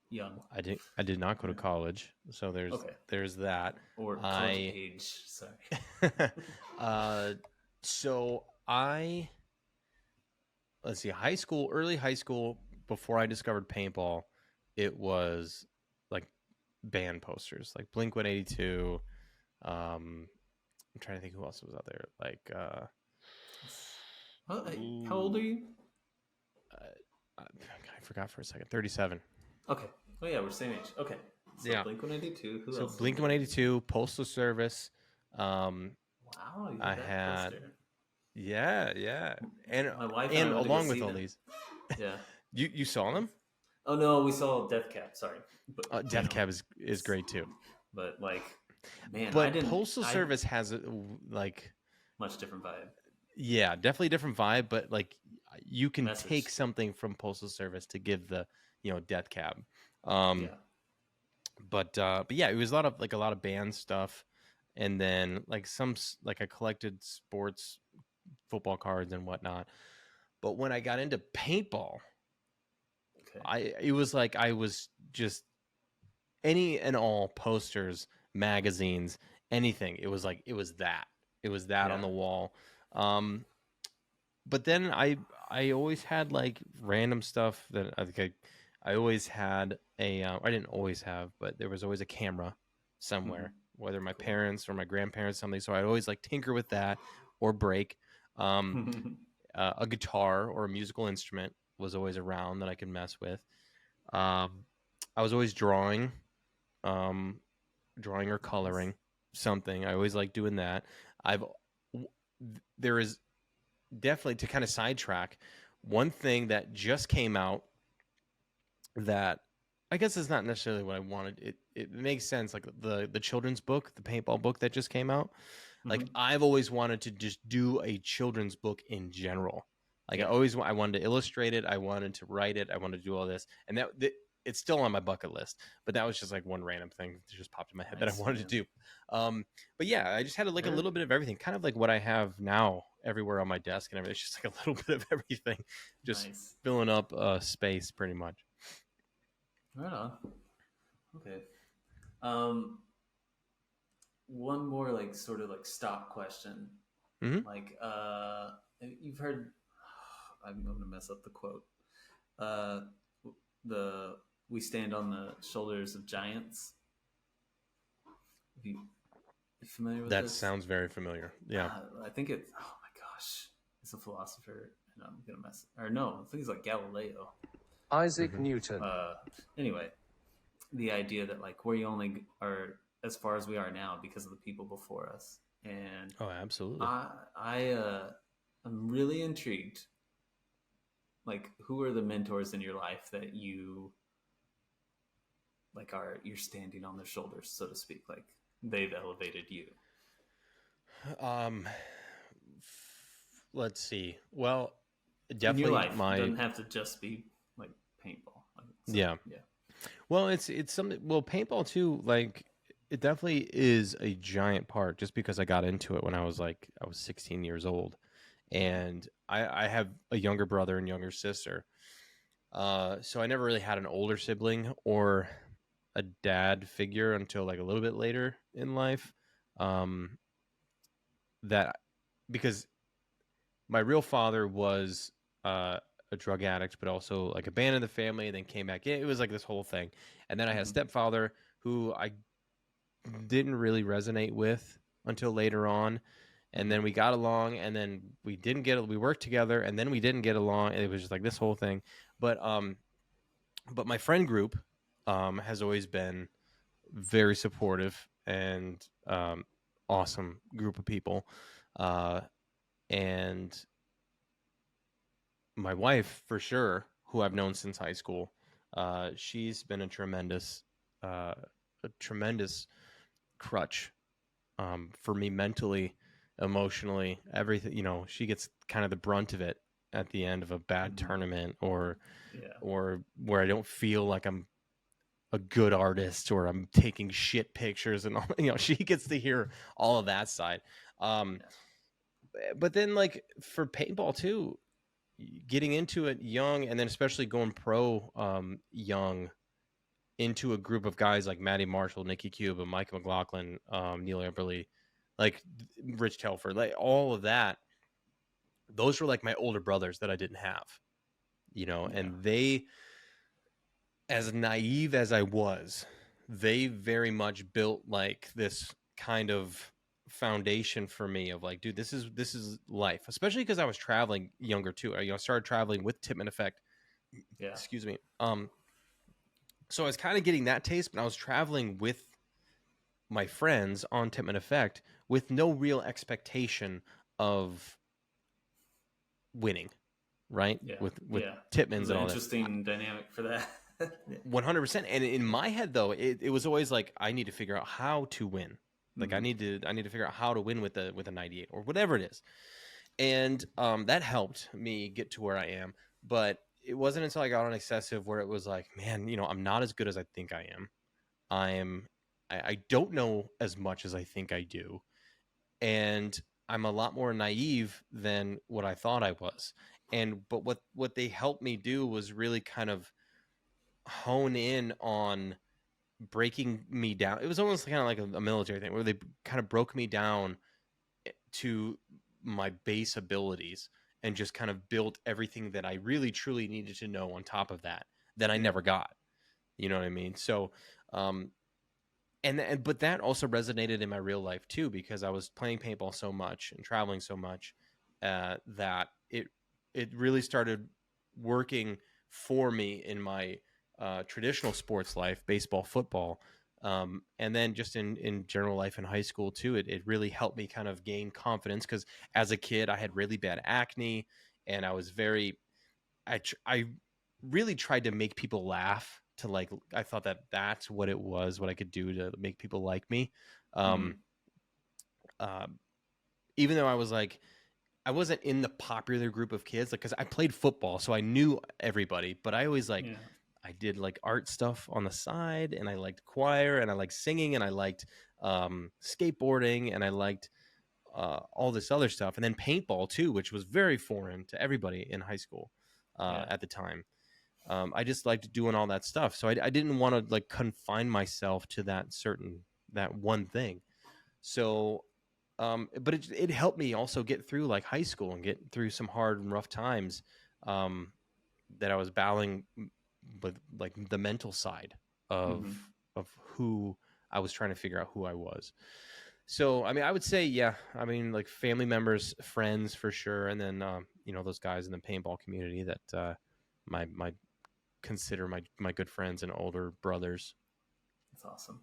young. I did not go to college, so there's that. Or college age, sorry. So let's see, early high school, before I discovered paintball, it was like band posters, like Blink-182. I'm trying to think who else was out there. Like, how old are you? I forgot for a second. 37. Okay. Oh yeah, we're same age. Okay. So yeah. Blink-182. Who else? Blink-182, Postal Service. Wow. I had. Poster. Yeah, and my wife and along with all them. These. Yeah. You saw them? Oh no, we saw Death Cab. Sorry. But, Death Cab is great too. But like, man, but Postal Service has a like much different vibe. Yeah, definitely different vibe. But like, you can take something from Postal Service to give the Death Cab. Yeah. But yeah, it was a lot of band stuff, and then like I collected sports football cards and whatnot. But when I got into paintball, it was like I was just any and all posters, magazines, anything. It was that on the wall. but then I always had like random stuff that I think I always had a I didn't always have, but there was always a camera Hmm. somewhere, whether my Cool. parents or my grandparents something. So I'd always like tinker with that or break. Um, a guitar or a musical instrument was always around that I could mess with. Um, I was always um, drawing or Nice. coloring something. I always like doing that. I've there is definitely, to kind of sidetrack, one thing that just came out that I guess is not necessarily what I wanted. It makes sense, like the children's book, the paintball book that just came out. Like Hmm. I've always wanted to just do a children's book in general. Like Yeah. I wanted to illustrate it, I wanted to write it, I wanted to do all this, and it's still on my bucket list. But that was just like one random thing that just popped in my head that I Nice, wanted to man. do. Um, but yeah, I just had like a Where? little bit of everything, kind of like what I have now everywhere on my desk and everything. It's just like a little bit of everything, just Nice. filling up space pretty much. Right on. Okay. Um, one more like sort of like stock question. Hmm. Like, you've heard. I'm gonna mess up the quote. Uh, the we stand on the shoulders of giants. You familiar with That this? sounds very familiar. Yeah. I think it's. Oh my gosh, it's a philosopher, and I'm gonna mess. Or no, I think it's like Galileo. Isaac Hmm. Newton. Uh, anyway, the idea that like we only are as far as we are now because of the people before us, and Oh, absolutely. I I'm really intrigued. Like, who are the mentors in your life that you like are you're standing on their shoulders, so to speak? Like they've elevated you Um, let's see. Well, in your definitely life. It my doesn't have to just be like paintball. Like, so yeah. yeah. Well, it's something. Well, paintball too. Like it definitely is a giant part. Just because I got into it when I was 16 years old, Mm-hmm. and I have a younger brother and younger sister. So I never really had an older sibling or a dad figure until like a little bit later in life. Um, that because my real father was a drug addict, but also like abandoned the family and then came back in. It was like this whole thing. And then I had a Mm-hmm. stepfather who I didn't really resonate with until later on. And Mm-hmm. then we got along, and then we worked together, and then we didn't get along. It was just like this whole thing. But but my friend group has always been very supportive and awesome group of people. Uh, and my wife, for sure, who I've known since high school, she's been uh, a tremendous crutch for me mentally, emotionally, everything. You know, she gets kind of the brunt of it at the end of a bad Mm-hmm. tournament, Yeah. or where I don't feel like I'm a good artist or I'm taking shit pictures and all. You know, she gets to hear all of that side. Um, Yeah. but then, like for paintball too, getting into it young, and then especially going pro young into a group of guys like Matty Marshall, Nikki Cuba, Mike McLaughlin, Neil Eberly, like Rich Telford, like all of that. Those were like my older brothers that I didn't have, you know, Yeah. and they, as naive as I was, they very much built like this kind of foundation for me of like, dude, this is life, especially because I was traveling younger too. I started traveling with Tipman Effect. Yeah. Excuse me. So I was kind of getting that taste, but I was traveling with my friends on Tipman Effect with no real expectation of winning, right? Yeah. With Yeah. It Tipmans was and an all that. interesting dynamic for that. Yeah. 100%. And in my head though, it was always like I need to figure out how to win. Like Mm-hmm. I need to figure out how to win with a 98 or whatever it is. And that helped me get to where I am. But it wasn't until I got on excessive where it was like, man, you know, I'm not as good as I think I am. I'm I don't know as much as I think I do. And I'm a lot more naive than what I thought I was. And but what they helped me do was really kind of hone in on breaking me down. It was almost kind of like a military thing where they kind of broke me down to my base abilities and just kind of built everything that I really truly needed to know on top of that I Yeah. never got. You know what I mean? So, um, but that also resonated in my real life too, because I was playing paintball so much and traveling so much that it really started working for me in my traditional sports life, baseball, football, and then just in general life in high school too. It really helped me kind of gain confidence, because as a kid I had really bad acne, and I was very I really tried to make people laugh, to like, I thought that that's what it was, what I could do to make people like me. Um, Mm. uh, Even though I was like, I wasn't in the popular group of kids, like, because I played football, so I knew everybody. But I always like, Yeah. I did like art stuff on the side, and I liked choir, and I liked singing, and I liked skateboarding, and I liked all this other stuff, and then paintball too, which was very foreign to everybody in high school Yeah. at the time. I just liked doing all that stuff, so I didn't want to like confine myself to that one thing. So, but it helped me also get through like high school and get through some hard and rough times um, that I was battling with, like the mental side of Hmm. of who I was trying to figure out who I was. So, I mean, I would say, yeah, I mean, like family members, friends for sure, and then those guys in the paintball community that my consider my good friends and older brothers. That's awesome.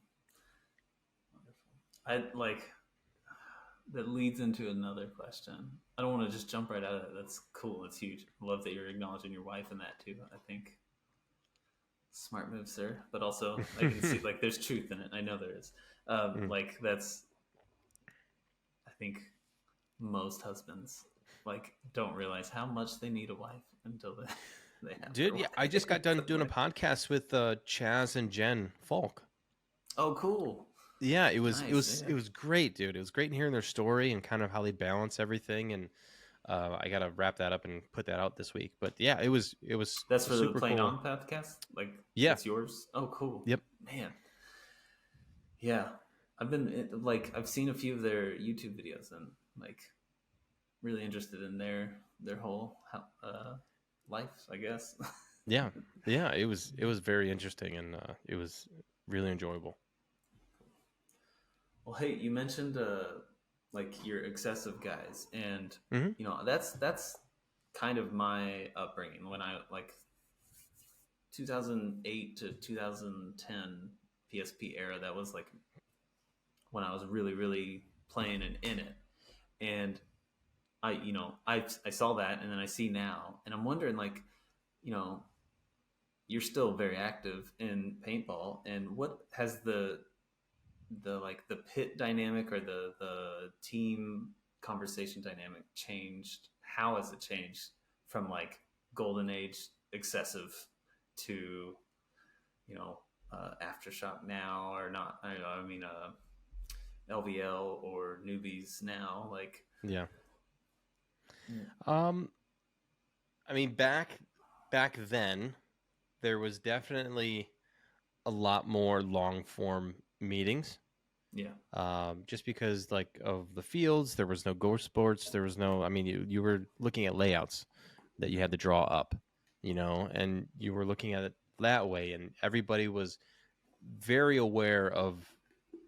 I like that leads into another question. I don't want to just jump right out of it. That's cool. That's huge. I love that you're acknowledging your wife in that too. I think smart move, sir. But also, I can see like there's truth in it. I know there is. Like that's, I think most husbands like don't realize how much they need a wife until they have their Dude, yeah, I just got done doing a wife. podcast with Chaz and Jen Falk. Oh, cool. Yeah, Nice. Yeah. it was great, dude. It was great hearing their story and kind of how they balance everything. And I got to wrap that up and put that out this week. But yeah, it was That's for the super Playing cool. On podcast. Like Yeah. that's yours. Oh, cool. Yep. Man. Yeah. I've seen a few of their YouTube videos and like really interested in their whole life, I guess. Yeah. Yeah. It was very interesting, and it was really enjoyable. Well, hey, you mentioned like your excessive guys, and Hmm. that's kind of my upbringing. When I like 2008 to 2010 PSP era, that was like when I was really really playing and in it, and I saw that, and then I see now, and I'm wondering like you know you're still very active in paintball, and what has the like the pit dynamic or the team conversation dynamic changed? How has it changed from like golden age excessive to aftershock now, or not? I mean LVL or newbies now, like. Yeah. Um, I mean, back then, there was definitely a lot more long form meetings. Yeah. Just because like of the fields, there was no ghost sports. There was no. I mean, you were looking at layouts that you had to draw up, and you were looking at it that way, and everybody was very aware of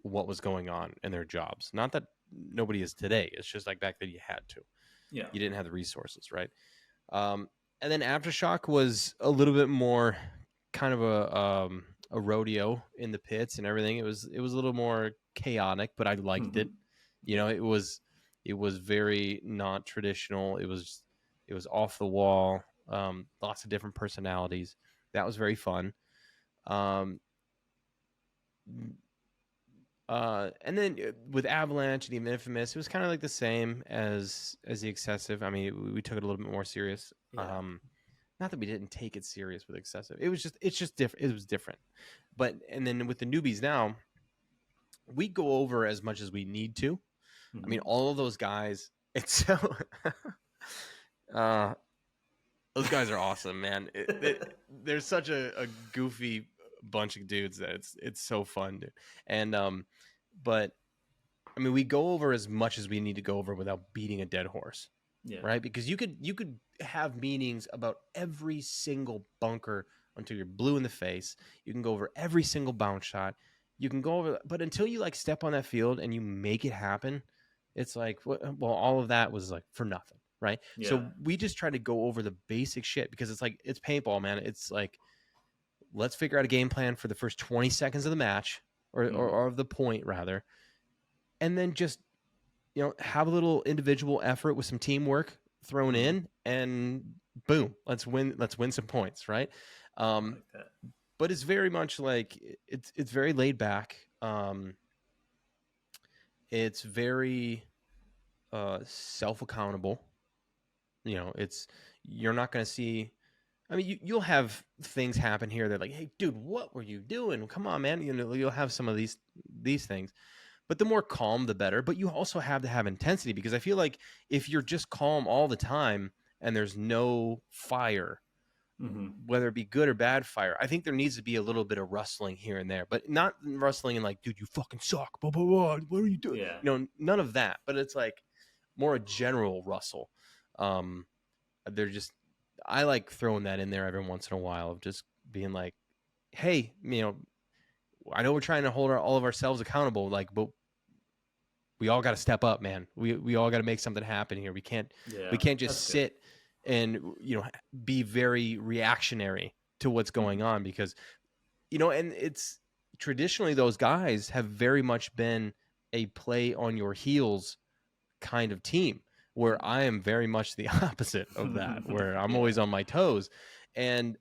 what was going on in their jobs. Not that nobody is today. It's just like back then you had to. Yeah. You didn't have the resources, right? And then Aftershock was a little bit more kind of a rodeo in the pits and everything. It was a little more chaotic, but I liked Mm-hmm. it. It was very not traditional. It was off the wall. Lots of different personalities. That was very fun. Um, and then with Avalanche and even Infamous, it was kind of like the same as the Excessive. I mean, we took it a little bit more serious. Yeah. Not that we didn't take it serious with Excessive. It's just different. It was different. But and then with the newbies now, we go over as much as we need to. I Mm-hmm. mean, all of those guys. It's so. uh, those guys are awesome, man. They're such a goofy bunch of dudes that it's so fun, dude. And but I mean, we go over as much as we need to go over without beating a dead horse. Yeah. right? Because you could have meetings about every single bunker until you're blue in the face. You can go over every single bounce shot. You can go over, but until you like step on that field and you make it happen, it's like, well, all of that was like for nothing, right? Yeah. So we just try to go over the basic shit because it's like it's paintball, man. It's like let's figure out a game plan for the first 20 seconds of the match or of the point rather, and then just have a little individual effort with some teamwork thrown Mm-hmm. in, and boom, let's win some points, right? I um like that. but it's very much like it's very laid back. It's very self accountable. It's you're not going to see. I mean, you'll have things happen here that like, hey, dude, what were you doing? Come on, man. You'll have some of these things, but the more calm, the better. But you also have to have intensity because I feel like if you're just calm all the time and there's no fire, Mm-hmm. whether it be good or bad fire, I think there needs to be a little bit of rustling here and there, but not rustling and like, dude, you fucking suck. Blah, blah, blah. What are you doing? Yeah. None of that. But it's like more a general rustle. Um, they're just, I like throwing that in there every once in a while of just being like, hey, I know we're trying to hold all of ourselves accountable, like, but we all got to step up, man. We all got to make something happen here. We can't Yeah. just That's good. sit and be very reactionary to what's Mm-hmm. going on because and it's traditionally those guys have very much been a play on your heels kind of team where I am very much the opposite of that, where I'm Yeah. always on my toes. And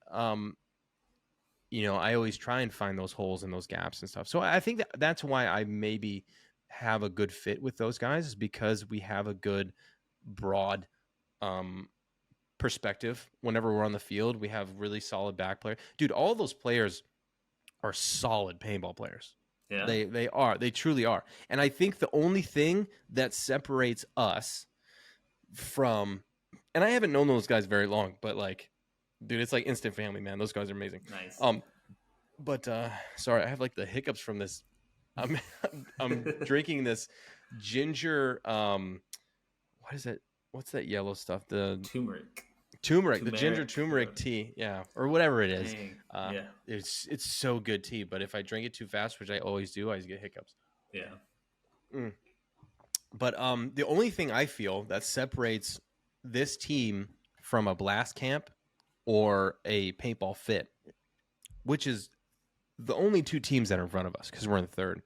I always try and find those holes and those gaps and stuff. So I think that's why I maybe have a good fit with those guys, is because we have a good broad um, perspective. Whenever we're on the field, we have really solid back players. Dude, all those players are solid paintball players. Yeah. They truly are. And I think the only thing that separates us from, and I haven't known those guys very long, but like, dude, it's like instant family, man. Those guys are amazing. Nice. But sorry, I have like the hiccups from this. I'm I'm drinking this ginger. What is it? What's that yellow stuff? The Turmeric. turmeric, the ginger Turmeric. turmeric tea, yeah, or whatever it is. Dang. Uh, Yeah. it's so good tea, but if I drink it too fast, which I always do, I just get hiccups. Yeah. Mm. But the only thing I feel that separates this team from a blast camp or a paintball fit, which is the only two teams that are in front of us because we're in third,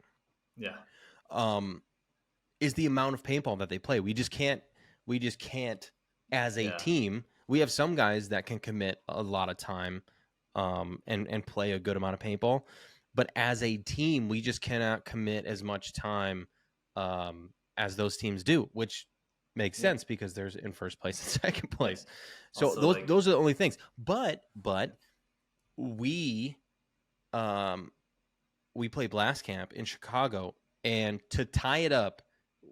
Yeah. um, is the amount of paintball that they play. We just can't. As a Yeah. team, we have some guys that can commit a lot of time, and play a good amount of paintball. But as a team, we just cannot commit as much time as those teams do, which makes Yeah. sense because there's in first place and second Yeah. place. So Also, those like, those are the only things. But we um we play Blast Camp in Chicago, and to tie it up,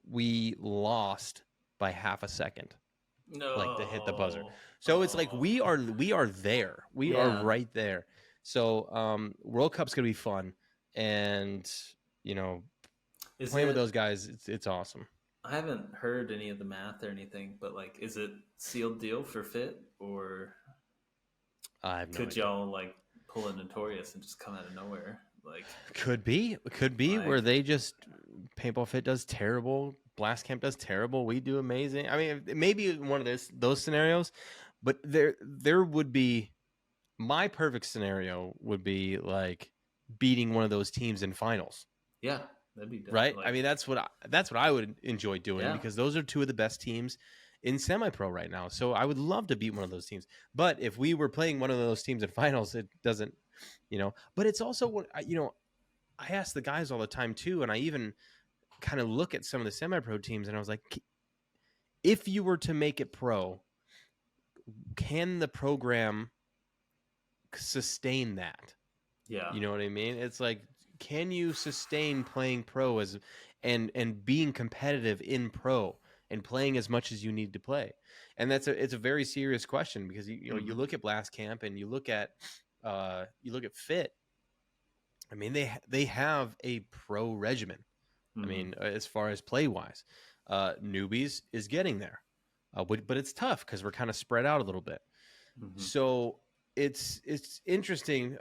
we lost by half a second, like to hit the buzzer. no. So it's like Oh. we are there. We are Yeah. right there. So World Cup's gonna be fun, and you know Is playing with it? those guys, it's awesome. I haven't heard any of the math or anything, but like, is it sealed deal for fit, or I have no could idea. y'all like pull a notorious and just come out of nowhere? Like, Could be where like, they just paintball fit does terrible, Blast Camp does terrible, we do amazing. I mean, maybe one of those scenarios, but there would be my perfect scenario would be like beating one of those teams in finals, yeah, that'd be right? I like, mean, that's what I would enjoy doing yeah, because those are two of the best teams in semi-pro right now. So I would love to beat one of those teams. But if we were playing one of those teams in finals, it doesn't, But it's also what I ask the guys all the time too, and I even kind of look at some of the semi-pro teams, and I was like, if you were to make it pro, can the program sustain that? yeah, You know what I mean? It's like, can you sustain playing pro and being competitive in pro and playing as much as you need to play? And it's a very serious question because you hmm look at Blast Camp and you look at Fit. I mean, they have a pro regimen. I hmm mean, as far as play wise, newbies is getting there. but it's tough because we're kind of spread out a little bit. Hmm. So it's interesting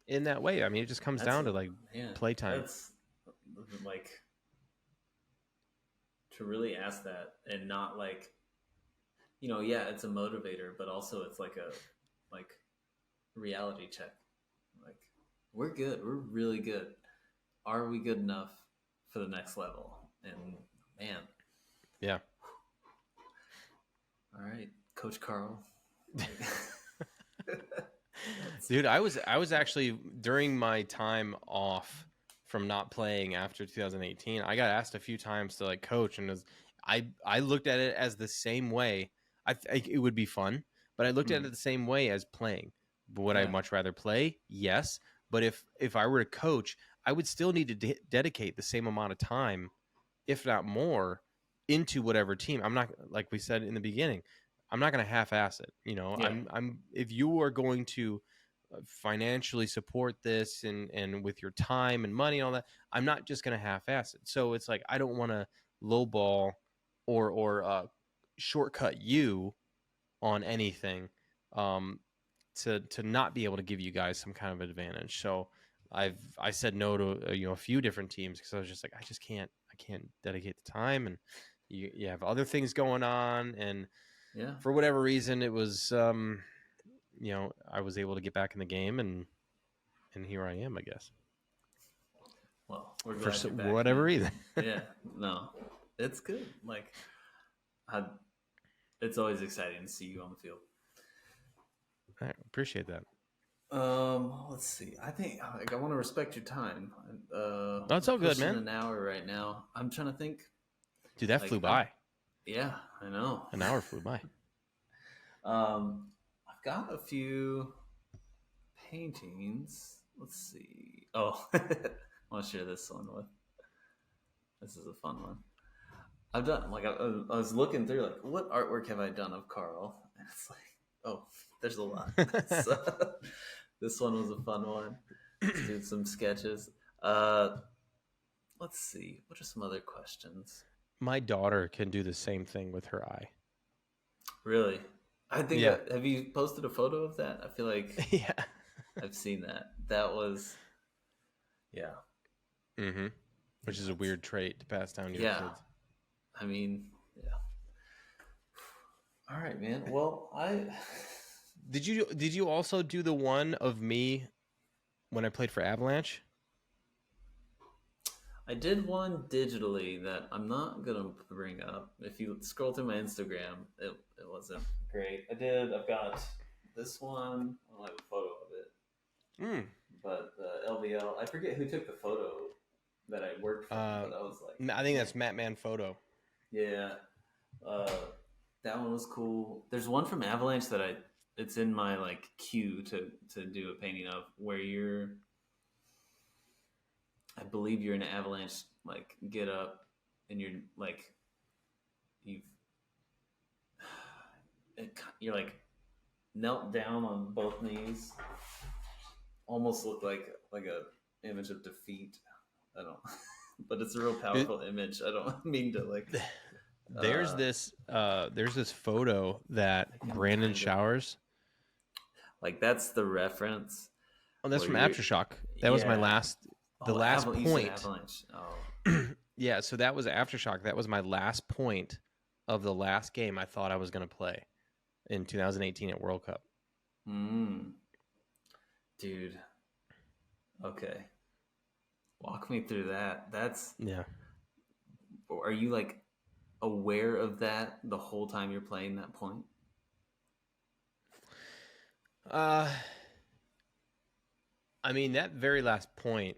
in that way. I mean, it just comes That's down a, to like man. playtime. That's like to really ask that and not like, yeah, it's a motivator, but also it's like a like reality check. Like we're good. We're really good. Are we good enough for the next level? And man, Yeah. all right, Coach Carl. That's Dude, I was actually during my time off from not playing after 2018. I got asked a few times to like coach, and I looked at it as the same way. I think it would be fun, but I looked at mm, it the same way as playing. But would I yeah, much rather play? Yes, but if I were to coach, I would still need to dedicate the same amount of time, if not more, into whatever team. I'm not, like we said in the beginning, I'm not going to half-ass it. yeah, I'm if you are going to financially support this and with your time and money and all that, I'm not just going to half-ass it. So it's like I don't want to lowball or shortcut you on anything, um, to not be able to give you guys some kind of advantage. So I said no to a few different teams because I was just like I can't dedicate the time, and you have other things going on, and yeah. for whatever reason it was I was able to get back in the game, and here I am, I guess, Well, we're for glad you're back, whatever man. reason. Yeah, no, it's good. Like, I, it's always exciting to see you on the field. I appreciate that. Let's see. I think like I want to respect your time. No, it's We're all good, pushing man. an hour right now. I'm trying to think. Dude, that flew Like I'm, by. yeah, I know. An hour flew by. I've got a few paintings. Let's see. Oh, I want to share this one with. This is a fun one. I've done like I was looking through like what artwork have I done of Carl, and it's like, oh, there's a lot. So, this one was a fun one. Let's do some sketches. Uh, let's see. What are some other questions? My daughter can do the same thing with her eye. Really, I think. Yeah. Have you posted a photo of that? I feel like Yeah. I've seen that. That was, yeah, Mm-hmm. Which is a that's, weird trait to pass down to your yeah. kids. I mean, yeah. All right, man. Well, I Did you also do the one of me when I played for Avalanche? I did one digitally that I'm not gonna bring up. If you scroll through my Instagram, it wasn't great. I've got this one. I don't have a photo of it, Mm. but the LVL. I forget who took the photo that I worked from, but I was like, I think man, that's Matt Man Photo. yeah. Uh, that one was cool. There's one from Avalanche that it's in my like queue to do a painting of where I believe you're in an Avalanche like get up and you're like you've you're like knelt down on both knees, almost look like a image of defeat. I don't, but it's a real powerful image. I don't mean to like. There's this photo that Brandon Kind of Showers. like that's the reference. Oh, that's Where from you're, Aftershock. That was my yeah. last, the Oh, last you said point. Avalanche. Oh, Yeah, so that was Aftershock. That was my last point of the last game I thought I was going to play in 2018 at World Cup. Dude. Okay, walk me through that. That's. Yeah. Are you like aware of that the whole time you're playing that point? I mean, that very last point,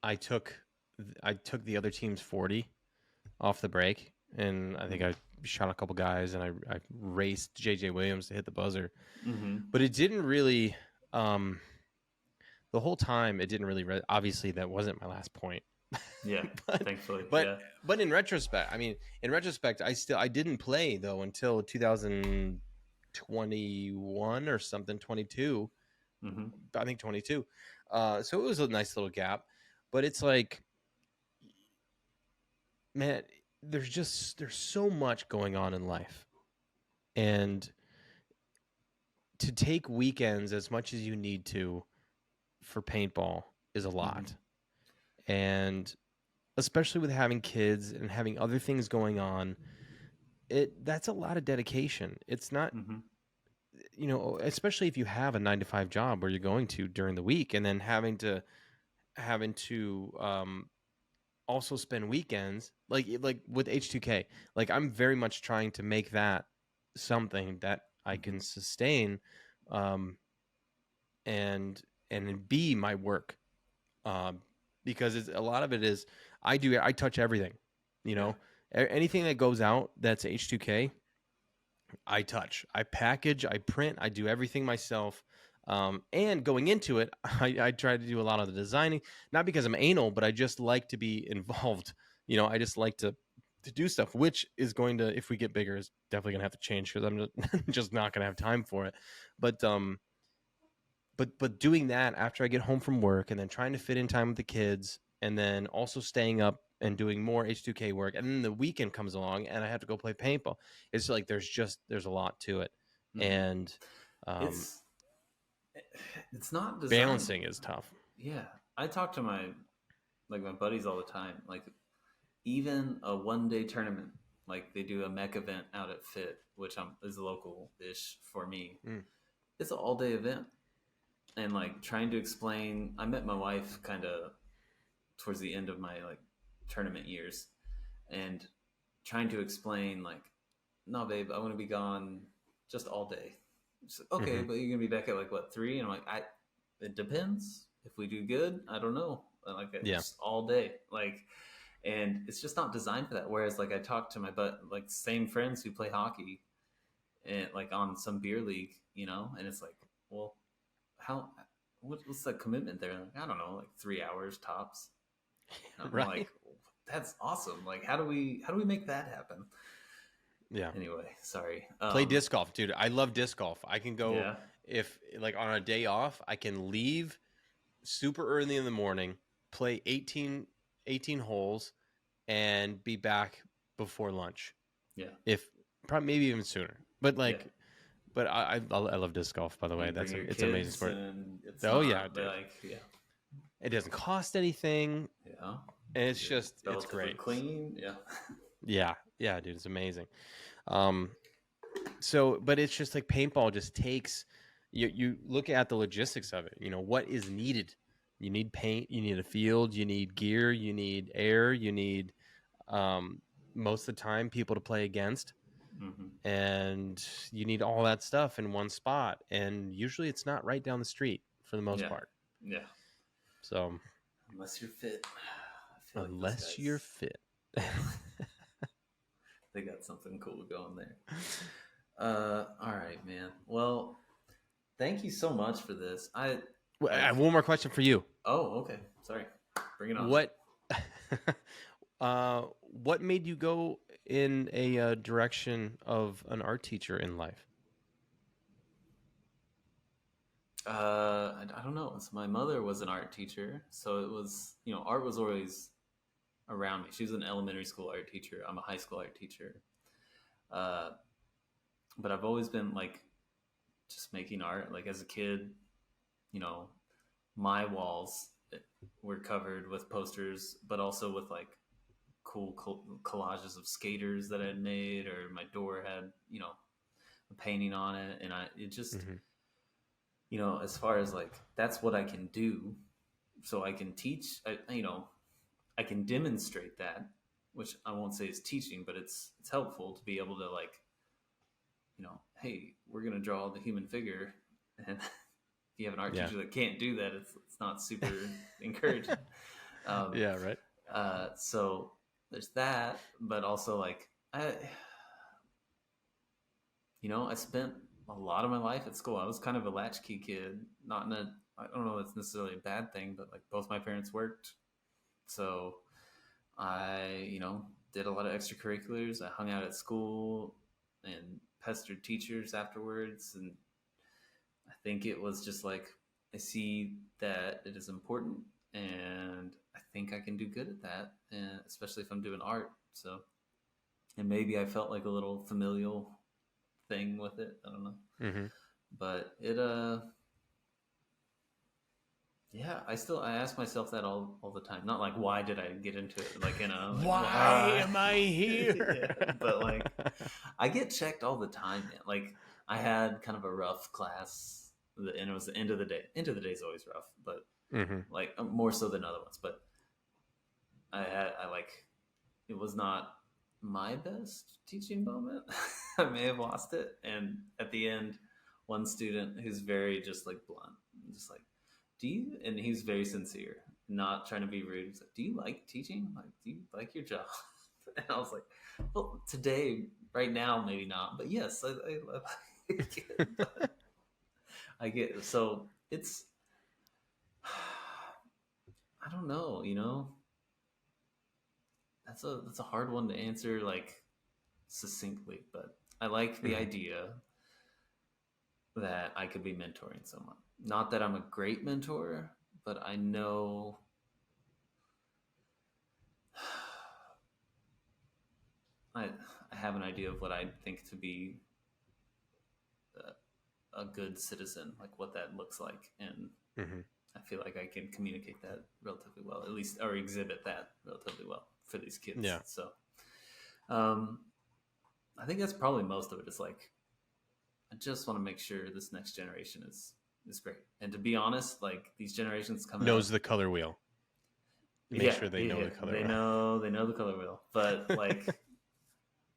I took the other team's 40 off the break, and I think I shot a couple guys, and I raced JJ Williams to hit the buzzer. Mm-hmm. But it didn't really, the whole time it didn't really, obviously that wasn't my last point. Yeah, but, thankfully. but Yeah. but in retrospect, I didn't play though until 2021 or something, 22. Mm-hmm. I think 22. So it was a nice little gap, but it's like, man, there's so much going on in life, and to take weekends as much as you need to for paintball is a Mm-hmm. lot. And especially with having kids and having other things going on, that's a lot of dedication. It's not, Mm-hmm. especially if you have a 9 to 5 job where you're going to during the week, and then having to also spend weekends like with H2K. Like, I'm very much trying to make that something that I Mm-hmm. can sustain, um, and be my work, um, because a lot of it is I touch everything, you Yeah. know. Anything that goes out that's H2K, I touch, I package, I print, I do everything myself. And going into it, I try to do a lot of the designing, not because I'm anal, but I just like to be involved. I just like to do stuff, which is going to, if we get bigger, is definitely gonna have to change because I'm just not gonna have time for it. But doing that after I get home from work, and then trying to fit in time with the kids, and then also staying up and doing more H2K work, and then the weekend comes along and I have to go play paintball. It's like there's a lot to it, Mm-hmm. and um, It's it's not designed. balancing is tough. Yeah, I talk to my buddies all the time. Like even a 1 day tournament, like they do a mech event out at Fit, which is local ish for me. Mm. It's an all day event, and like trying to explain. I met my wife kind of towards the end of my like tournament years, and trying to explain like, no, babe, I want to be gone just all day. She's like, okay, Mm-hmm. but you're gonna be back at like what 3? And I'm like, it depends. If we do good, I don't know. Like Yeah, just all day, like, and it's just not designed for that. Whereas like I talk to my like same friends who play hockey and like on some beer league, and it's like, well, how what's the commitment there? Like, I don't know, like 3 hours tops. And I'm right. like, that's awesome. Like, how do we make that happen? Yeah, Anyway, sorry. play disc golf, dude. I love disc golf. I can go, Yeah, if like on a day off, I can leave super early in the morning, play 18 holes, and be back before lunch. yeah, If probably maybe even sooner. But yeah. I love disc golf, by the way. You bring your It's an amazing kids, sport. and it's Oh yeah, not dude. like, yeah, It doesn't cost anything, yeah, and it's you're just it's relatively great. clean. Yeah. Yeah, yeah, dude, it's amazing. Um, but it's just like paintball just takes, you look at the logistics of it. What is needed. You need paint, you need a field, you need gear, you need air, you need, um, most of the time, people to play against, Hmm. and you need all that stuff in one spot, and usually it's not right down the street for the most Yeah, part. yeah. So Unless you're fit, I feel like those unless you're guys, fit. they got something cool going there. All right, man. Well, thank you so much for this. I Like, have one more question for you. oh, okay. Sorry. Bring it on. What what made you go in a direction of an art teacher in life? I don't know. So my mother was an art teacher, so it was, art was always around me. She was an elementary school art teacher. I'm a high school art teacher. Uh, but I've always been like just making art. Like as a kid, you know, my walls were covered with posters, but also with like cool collages of skaters that I had made, or my door had, a painting on it. And it just, Mm-hmm. as far as like, that's what I can do. So I can teach, I can demonstrate that, which I won't say is teaching, but it's helpful to be able to like, hey, we're gonna draw the human figure, and if you have an art Yeah. teacher that can't do that, it's not super encouraging. Um, Yeah, right. so there's that, but also like I spent a lot of my life at school. I was kind of a latchkey kid, not in a I don't know if it's necessarily a bad thing, but like both my parents worked, so I, did a lot of extracurriculars. I hung out at school and pestered teachers afterwards. And I think it was just like, I see that it is important and I think I can do good at that, and especially if I'm doing art. So, and maybe I felt like a little familial thing with it. I don't know, Mm-hmm. but it yeah, I ask myself that all the time. Not like why did I get into it, like like Why why. am I here? Yeah, but like I get checked all the time, man. Like I had kind of a rough class, and it was the end of the day. End of the day is always rough, but Mm-hmm. like more so than other ones. But I like it was not my best teaching moment. I may have lost it, and at the end, one student who's very just like blunt, just like, do you? And he's very sincere, not trying to be rude. He's like, do you like teaching? Like, do you like your job? And I was like, well, today, right now, maybe not, but yes, I like it. But I get so it's I don't know, that's a hard one to answer like succinctly, but I like the Mm-hmm. idea that I could be mentoring someone. Not that I'm a great mentor, but I know I I have an idea of what I think to be a good citizen, like what that looks like, and Mm-hmm. I feel like I can communicate that relatively well, at least, or exhibit that relatively well for these kids. Yeah. So, um, I think that's probably most of it. Is like I just want to make sure this next generation is great. And to be honest, like these generations coming Knows up, the color wheel. Make yeah, sure they know yeah, the color they wheel. know the color wheel, but like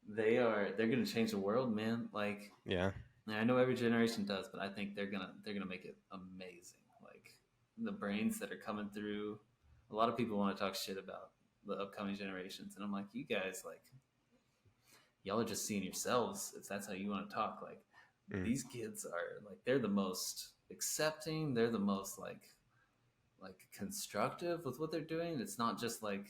they're gonna change the world, man. Like Yeah. I know every generation does, but I think they're gonna make it amazing. Like the brains that are coming through. A lot of people want to talk shit about the upcoming generations, and I'm like, you guys, like y'all are just seeing yourselves if that's how you want to talk. Like Mm. these kids are like they're the most accepting. They're the most like constructive with what they're doing. It's not just like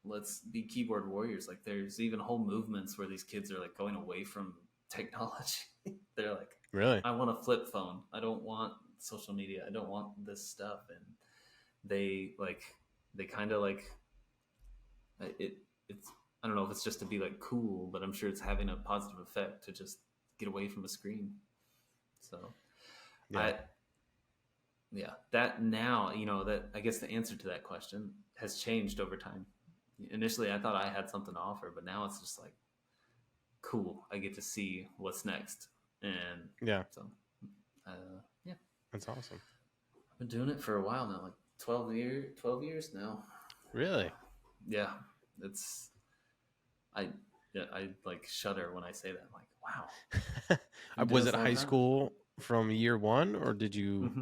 let's be keyboard warriors. Like there's even whole movements where these kids are like going away from technology. They're like, Really? I want a flip phone. I don't want social media. I don't want this stuff. And they kind of like it's I don't know if it's just to be like cool, but I'm sure it's having a positive effect to just get away from a screen. So Yeah. I yeah, that now, that I guess the answer to that question has changed over time. Initially I thought I had something to offer, but now it's just like cool. I get to see what's next. And Yeah. so uh, yeah, That's awesome. I've been doing it for a while now, like 12 years now. Really? Yeah, it's I yeah, I like shudder when I say that. I'm like, wow, been doing Was this it a long high time. school from year one, or did you? Hmm.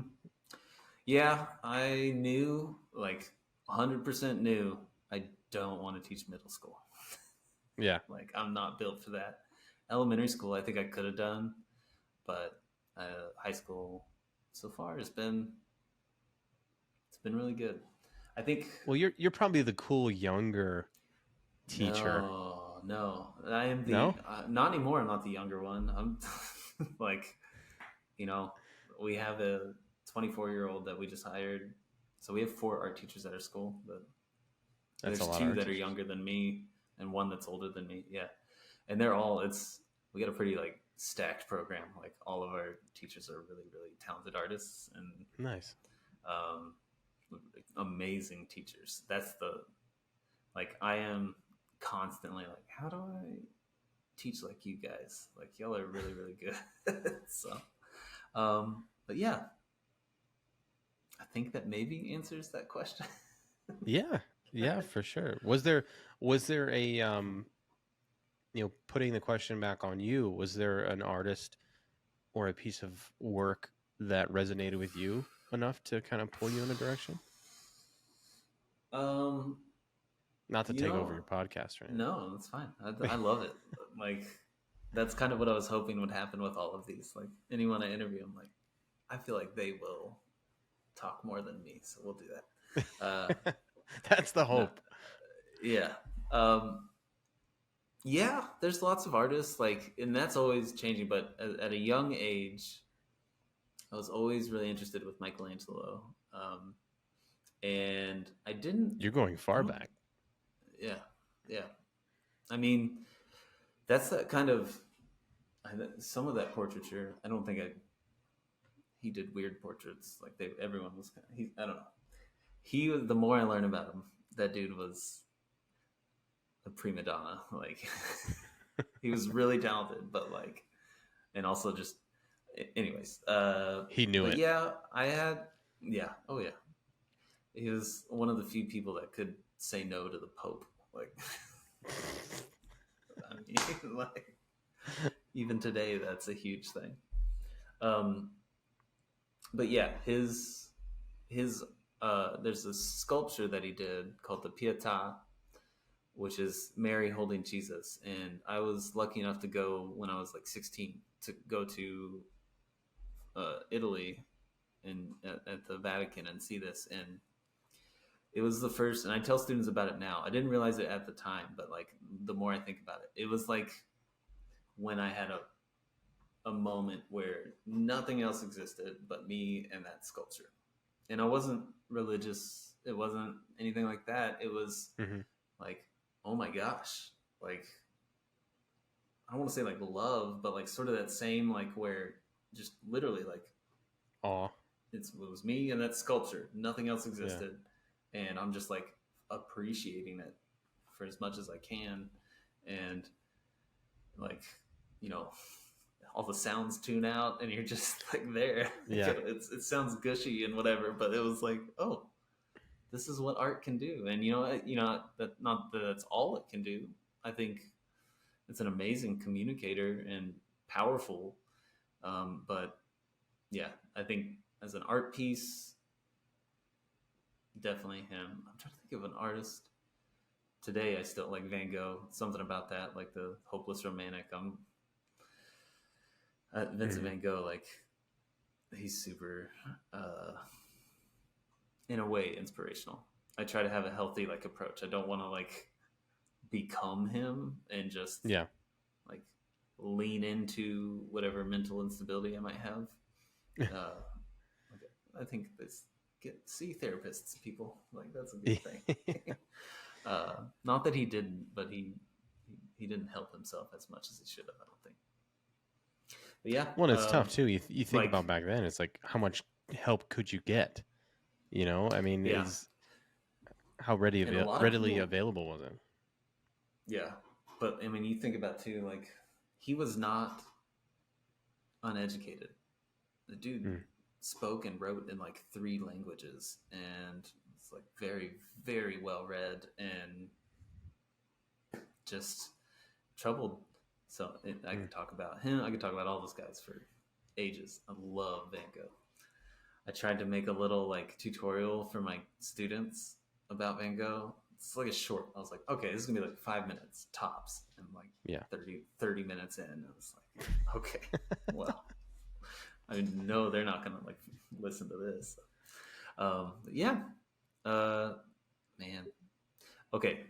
Yeah, I knew like 100% knew I don't want to teach middle school. Yeah. Like I'm not built for that. Elementary school, I think I could have done, but high school so far it's been really good. I think Well, you're probably the cool younger teacher. no, I am the No? not anymore. I'm not the younger one. I'm like you know we have a 24-year-old that we just hired, so we have four art teachers at our school, but That's a there's lot of two art that are teachers. younger than me and one that's older than me. Yeah, and they're all it's we got a pretty like stacked program. Like all of our teachers are really really talented artists and Nice. um, amazing teachers. That's the like I am constantly like, how do I teach like you guys? Like y'all are really really good. So, but yeah, I think that maybe answers that question. Yeah. Yeah, for sure. Was there a putting the question back on you, was there an artist or a piece of work that resonated with you enough to kind of pull you in a direction? um, Not to you take over know, your podcast or no, that's fine. anything. I love it. Like that's kind of what I was hoping would happen with all of these. Like anyone I interview, I'm like, I feel like they will talk more than me, so we'll do that. That's the No, hope. yeah. Um, yeah, there's lots of artists like, and that's always changing. But at a young age, I was always really interested with Michelangelo, and I didn't. You're going I far don't. back. Yeah, yeah. I mean, That's that kind of some of that portraiture. I don't think he did weird portraits like everyone was. I don't know. He was, the more I learn about him, that dude was a prima donna. Like he was really talented, but like, and also just, anyways. He knew But it. yeah, yeah, oh yeah, he was one of the few people that could say no to the Pope. Like, I mean, like even today, that's a huge thing. Um, but yeah, his there's a sculpture that he did called the Pietà, which is Mary holding Jesus. And I was lucky enough to go when I was like 16 to go to Italy and at the Vatican and see this. And it was the first, and I tell students about it now. I didn't realize it at the time, but like the more I think about it, it was like when I had a moment where nothing else existed but me and that sculpture. And I wasn't religious. It wasn't anything like that. It was Hmm. like, oh my gosh, like I don't want to say like love, but like sort of that same like where just literally like Aw. it was me and that sculpture. Nothing else Yeah. existed, and I'm just like appreciating it for as much as I can, and like you know all the sounds tune out and you're just like there. Yeah. It sounds gushy and whatever, but it was like, oh, this is what art can do. And that not that that's all it can do. I think it's an amazing communicator and powerful. But yeah, I think as an art piece, definitely him. I'm trying to think of an artist today. I still like Van Gogh. Something about that, like the hopeless romantic. Vincent Hmm. Van Gogh. Like he's super, uh, in a way, inspirational. I try to have a healthy like approach. I don't want to like become him and just Yeah. like lean into whatever mental instability I might have. Uh, I think this see therapists, people like that's a good thing. Not that he didn't, but he didn't help himself as much as he should have. I don't think. But yeah, Well, it's tough too. You think like about back then. It's like how much help could you get? I mean, yeah, is how and a lot of readily people, available was it? yeah. But I mean, you think about too, like he was not uneducated. The dude Mm. spoke and wrote in like three languages, and it's like very, very well read and just troubled. So I Mm. could talk about him. I could talk about all those guys for ages. I love Van Gogh. I tried to make a little like tutorial for my students about Van Gogh. It's like a short. I was like, okay, this is gonna be like 5 minutes tops, and like Yeah. 30 minutes in, I was like, okay, well, I know they're not gonna like listen to this. Yeah, uh, man. Okay,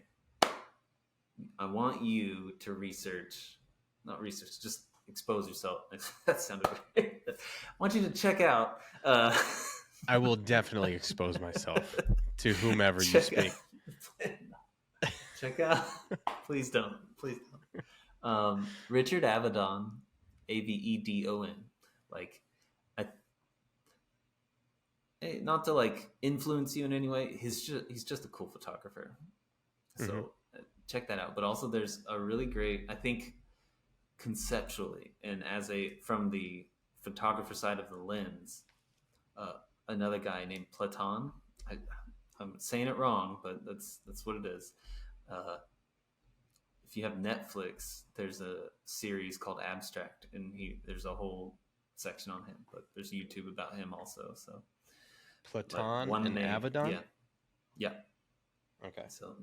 I want you to research, not research, just expose yourself. That sounded great. I want you to check out. I will definitely expose myself to whomever you check speak. check out. Please don't. Please don't. Richard Avedon, Avedon. Like, I, not to like influence you in any way. He's just a cool photographer. Hmm. So check that out. But also, there's a really great. I think conceptually and as a from the photographer side of the lens, uh, another guy named Platon. I, I'm saying it wrong, but that's what it is. Uh, if you have Netflix, there's a series called Abstract, and there's a whole section on him. But there's YouTube about him also. So, but Platon one and name, Avedon. yeah, yeah. Okay. So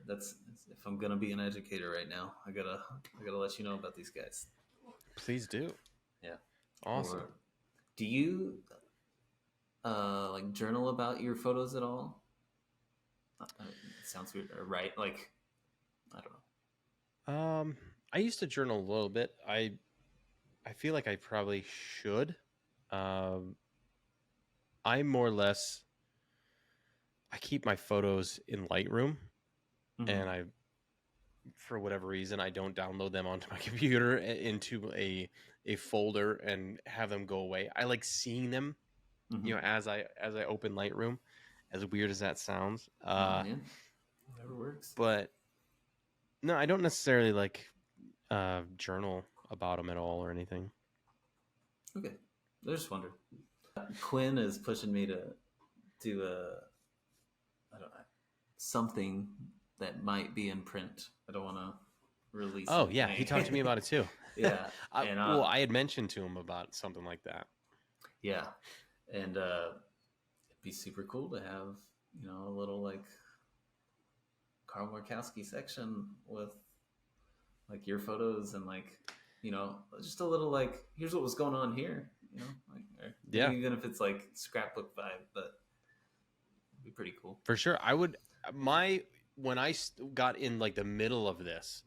that's if I'm gonna be an educator right now, I gotta let you know about these guys. Please do. Yeah. Awesome. Or do you like journal about your photos at all? It sounds weird, or right? Like I don't Um, I used to journal a little bit. I feel like I probably should. Um, I more or less I keep my photos in Lightroom, know. and Mm-hmm. for whatever reason, I don't download them onto my computer into a folder and have them go away. I like seeing them, Mm-hmm. as I open Lightroom, as weird as that sounds. No, man. Whatever works. But no, I don't necessarily like journal about them at all or anything. Okay. I just wondered. Quinn is pushing me to do I don't know, something that might be in print. I don't want to release Oh anything. yeah, he talked to me about it too. Yeah. And well, I had mentioned to him about something like that. yeah. And it'd be super cool to have, a little like Carl Markowski section with like your photos and like, just a little like, here's what was going on here, like, or maybe even if it's like scrapbook vibe, but it'd be pretty cool. For sure. I would, when I got in like the middle of this,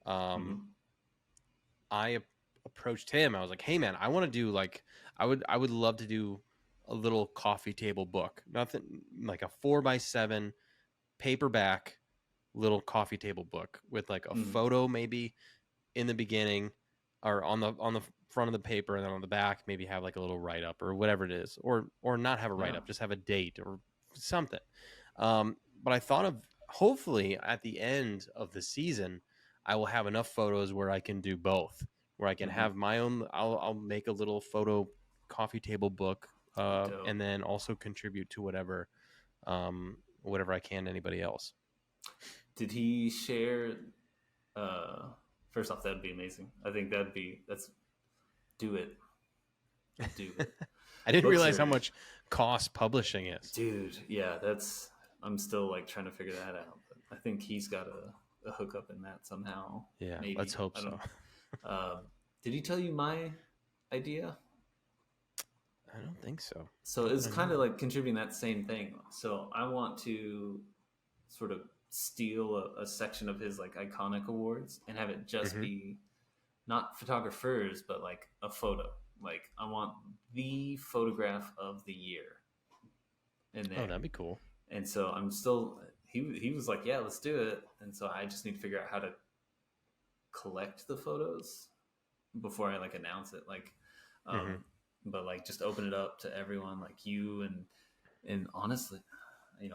I approached him. I was like, "Hey man, I want to do like, I would love to do a little coffee table book, nothing like a 4x7 paperback little coffee table book with like a photo maybe in the beginning or on the front of the paper, and then on the back maybe have like a little write up or whatever it is, or not have a write up, just have a date or something." But I thought of, hopefully at the end of the season, I will have enough photos where I can do both, where I can have my own. I'll make a little photo coffee table book, and then also contribute to whatever I can to anybody else. Did he share? First off, that'd be amazing. I think do it. Do it. I didn't realize how much cost publishing is. Dude, yeah, I'm still like trying to figure that out. But I think he's got a hookup in that somehow. Yeah, maybe. Let's hope so. Did he tell you my idea? I don't think so. So it's kind of like contributing that same thing. So I want to sort of steal a section of his like iconic awards and have it just be not photographers, but like a photo. Like I want the photograph of the year in there. Oh, that'd be cool. And so I'm still, he was like, yeah, let's do it. And so I just need to figure out how to collect the photos before I like announce it. Like, but like just open it up to everyone, like you and honestly,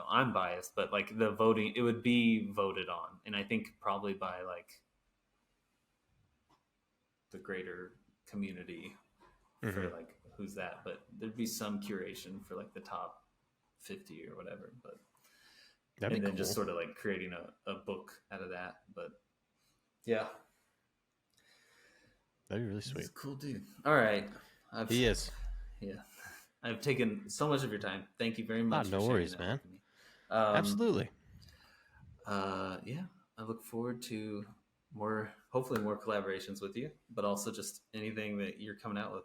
I'm biased, but like the voting, it would be voted on. And I think probably by like the greater community for like, who's that? But there'd be some curation for like the top 50 or whatever. But that'd be then cool. just sort of like creating a book out of that. But yeah. That'd be really sweet. He's a cool dude. All right. He is. Yeah. I've taken so much of your time. Thank you very much. No worries, man. Absolutely. Yeah. I look forward to hopefully more collaborations with you, but also just anything that you're coming out with.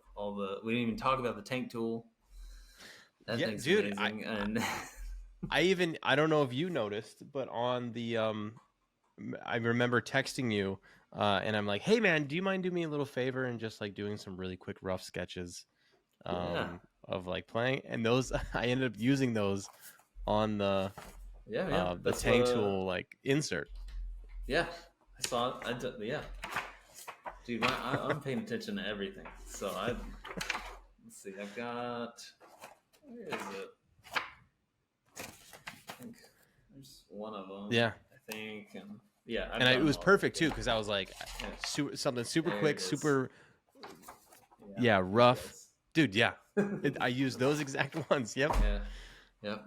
We didn't even talk about the tank tool. That thing's dude, amazing. I don't know if you noticed, but on the I remember texting you, and I'm like, "Hey man, do you mind doing me a little favor and just like doing some really quick rough sketches of like playing?" And those I ended up using those on the tank tool like insert. Yeah, I saw it. Yeah, dude, I'm paying attention to everything. So let's see. I've got, where is it? I think there's one of them. Yeah, I think, and yeah, it was perfect too because I was like, something super quick, super, rough, dude. Yeah, I used those exact ones. Yep. Yeah. Yep.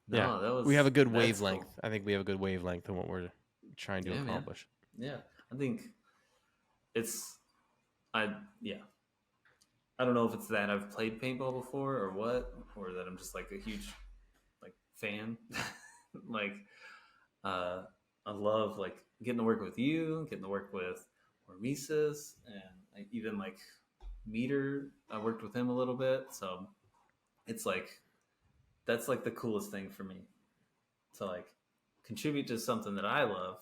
No, we have a good wavelength. Cool. I think we have a good wavelength in what we're trying to accomplish. Man. Yeah, I think I don't know if it's that I've played paintball before or what, or that I'm just like a huge like fan. Like I love like getting to work with you, getting to work with Hormesis, and even like Meter. I worked with him a little bit, so it's like that's like the coolest thing for me to like contribute to something that I love,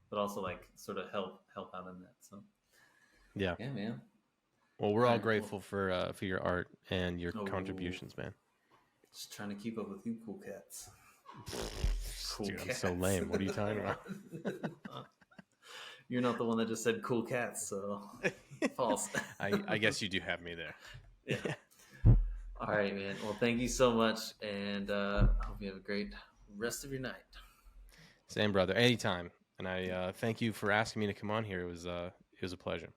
but also like sort of help out in that. So yeah, man. Well, we're all grateful for your art and your contributions, man. Just trying to keep up with you cool cats. Cool Dude, I'm so cats. lame. What are you talking about? You're not the one that just said cool cats, so false. I guess you do have me there. Yeah. All right, man. Well, thank you so much, and I hope you have a great rest of your night. Same, brother. Anytime. And I thank you for asking me to come on here. It was a pleasure.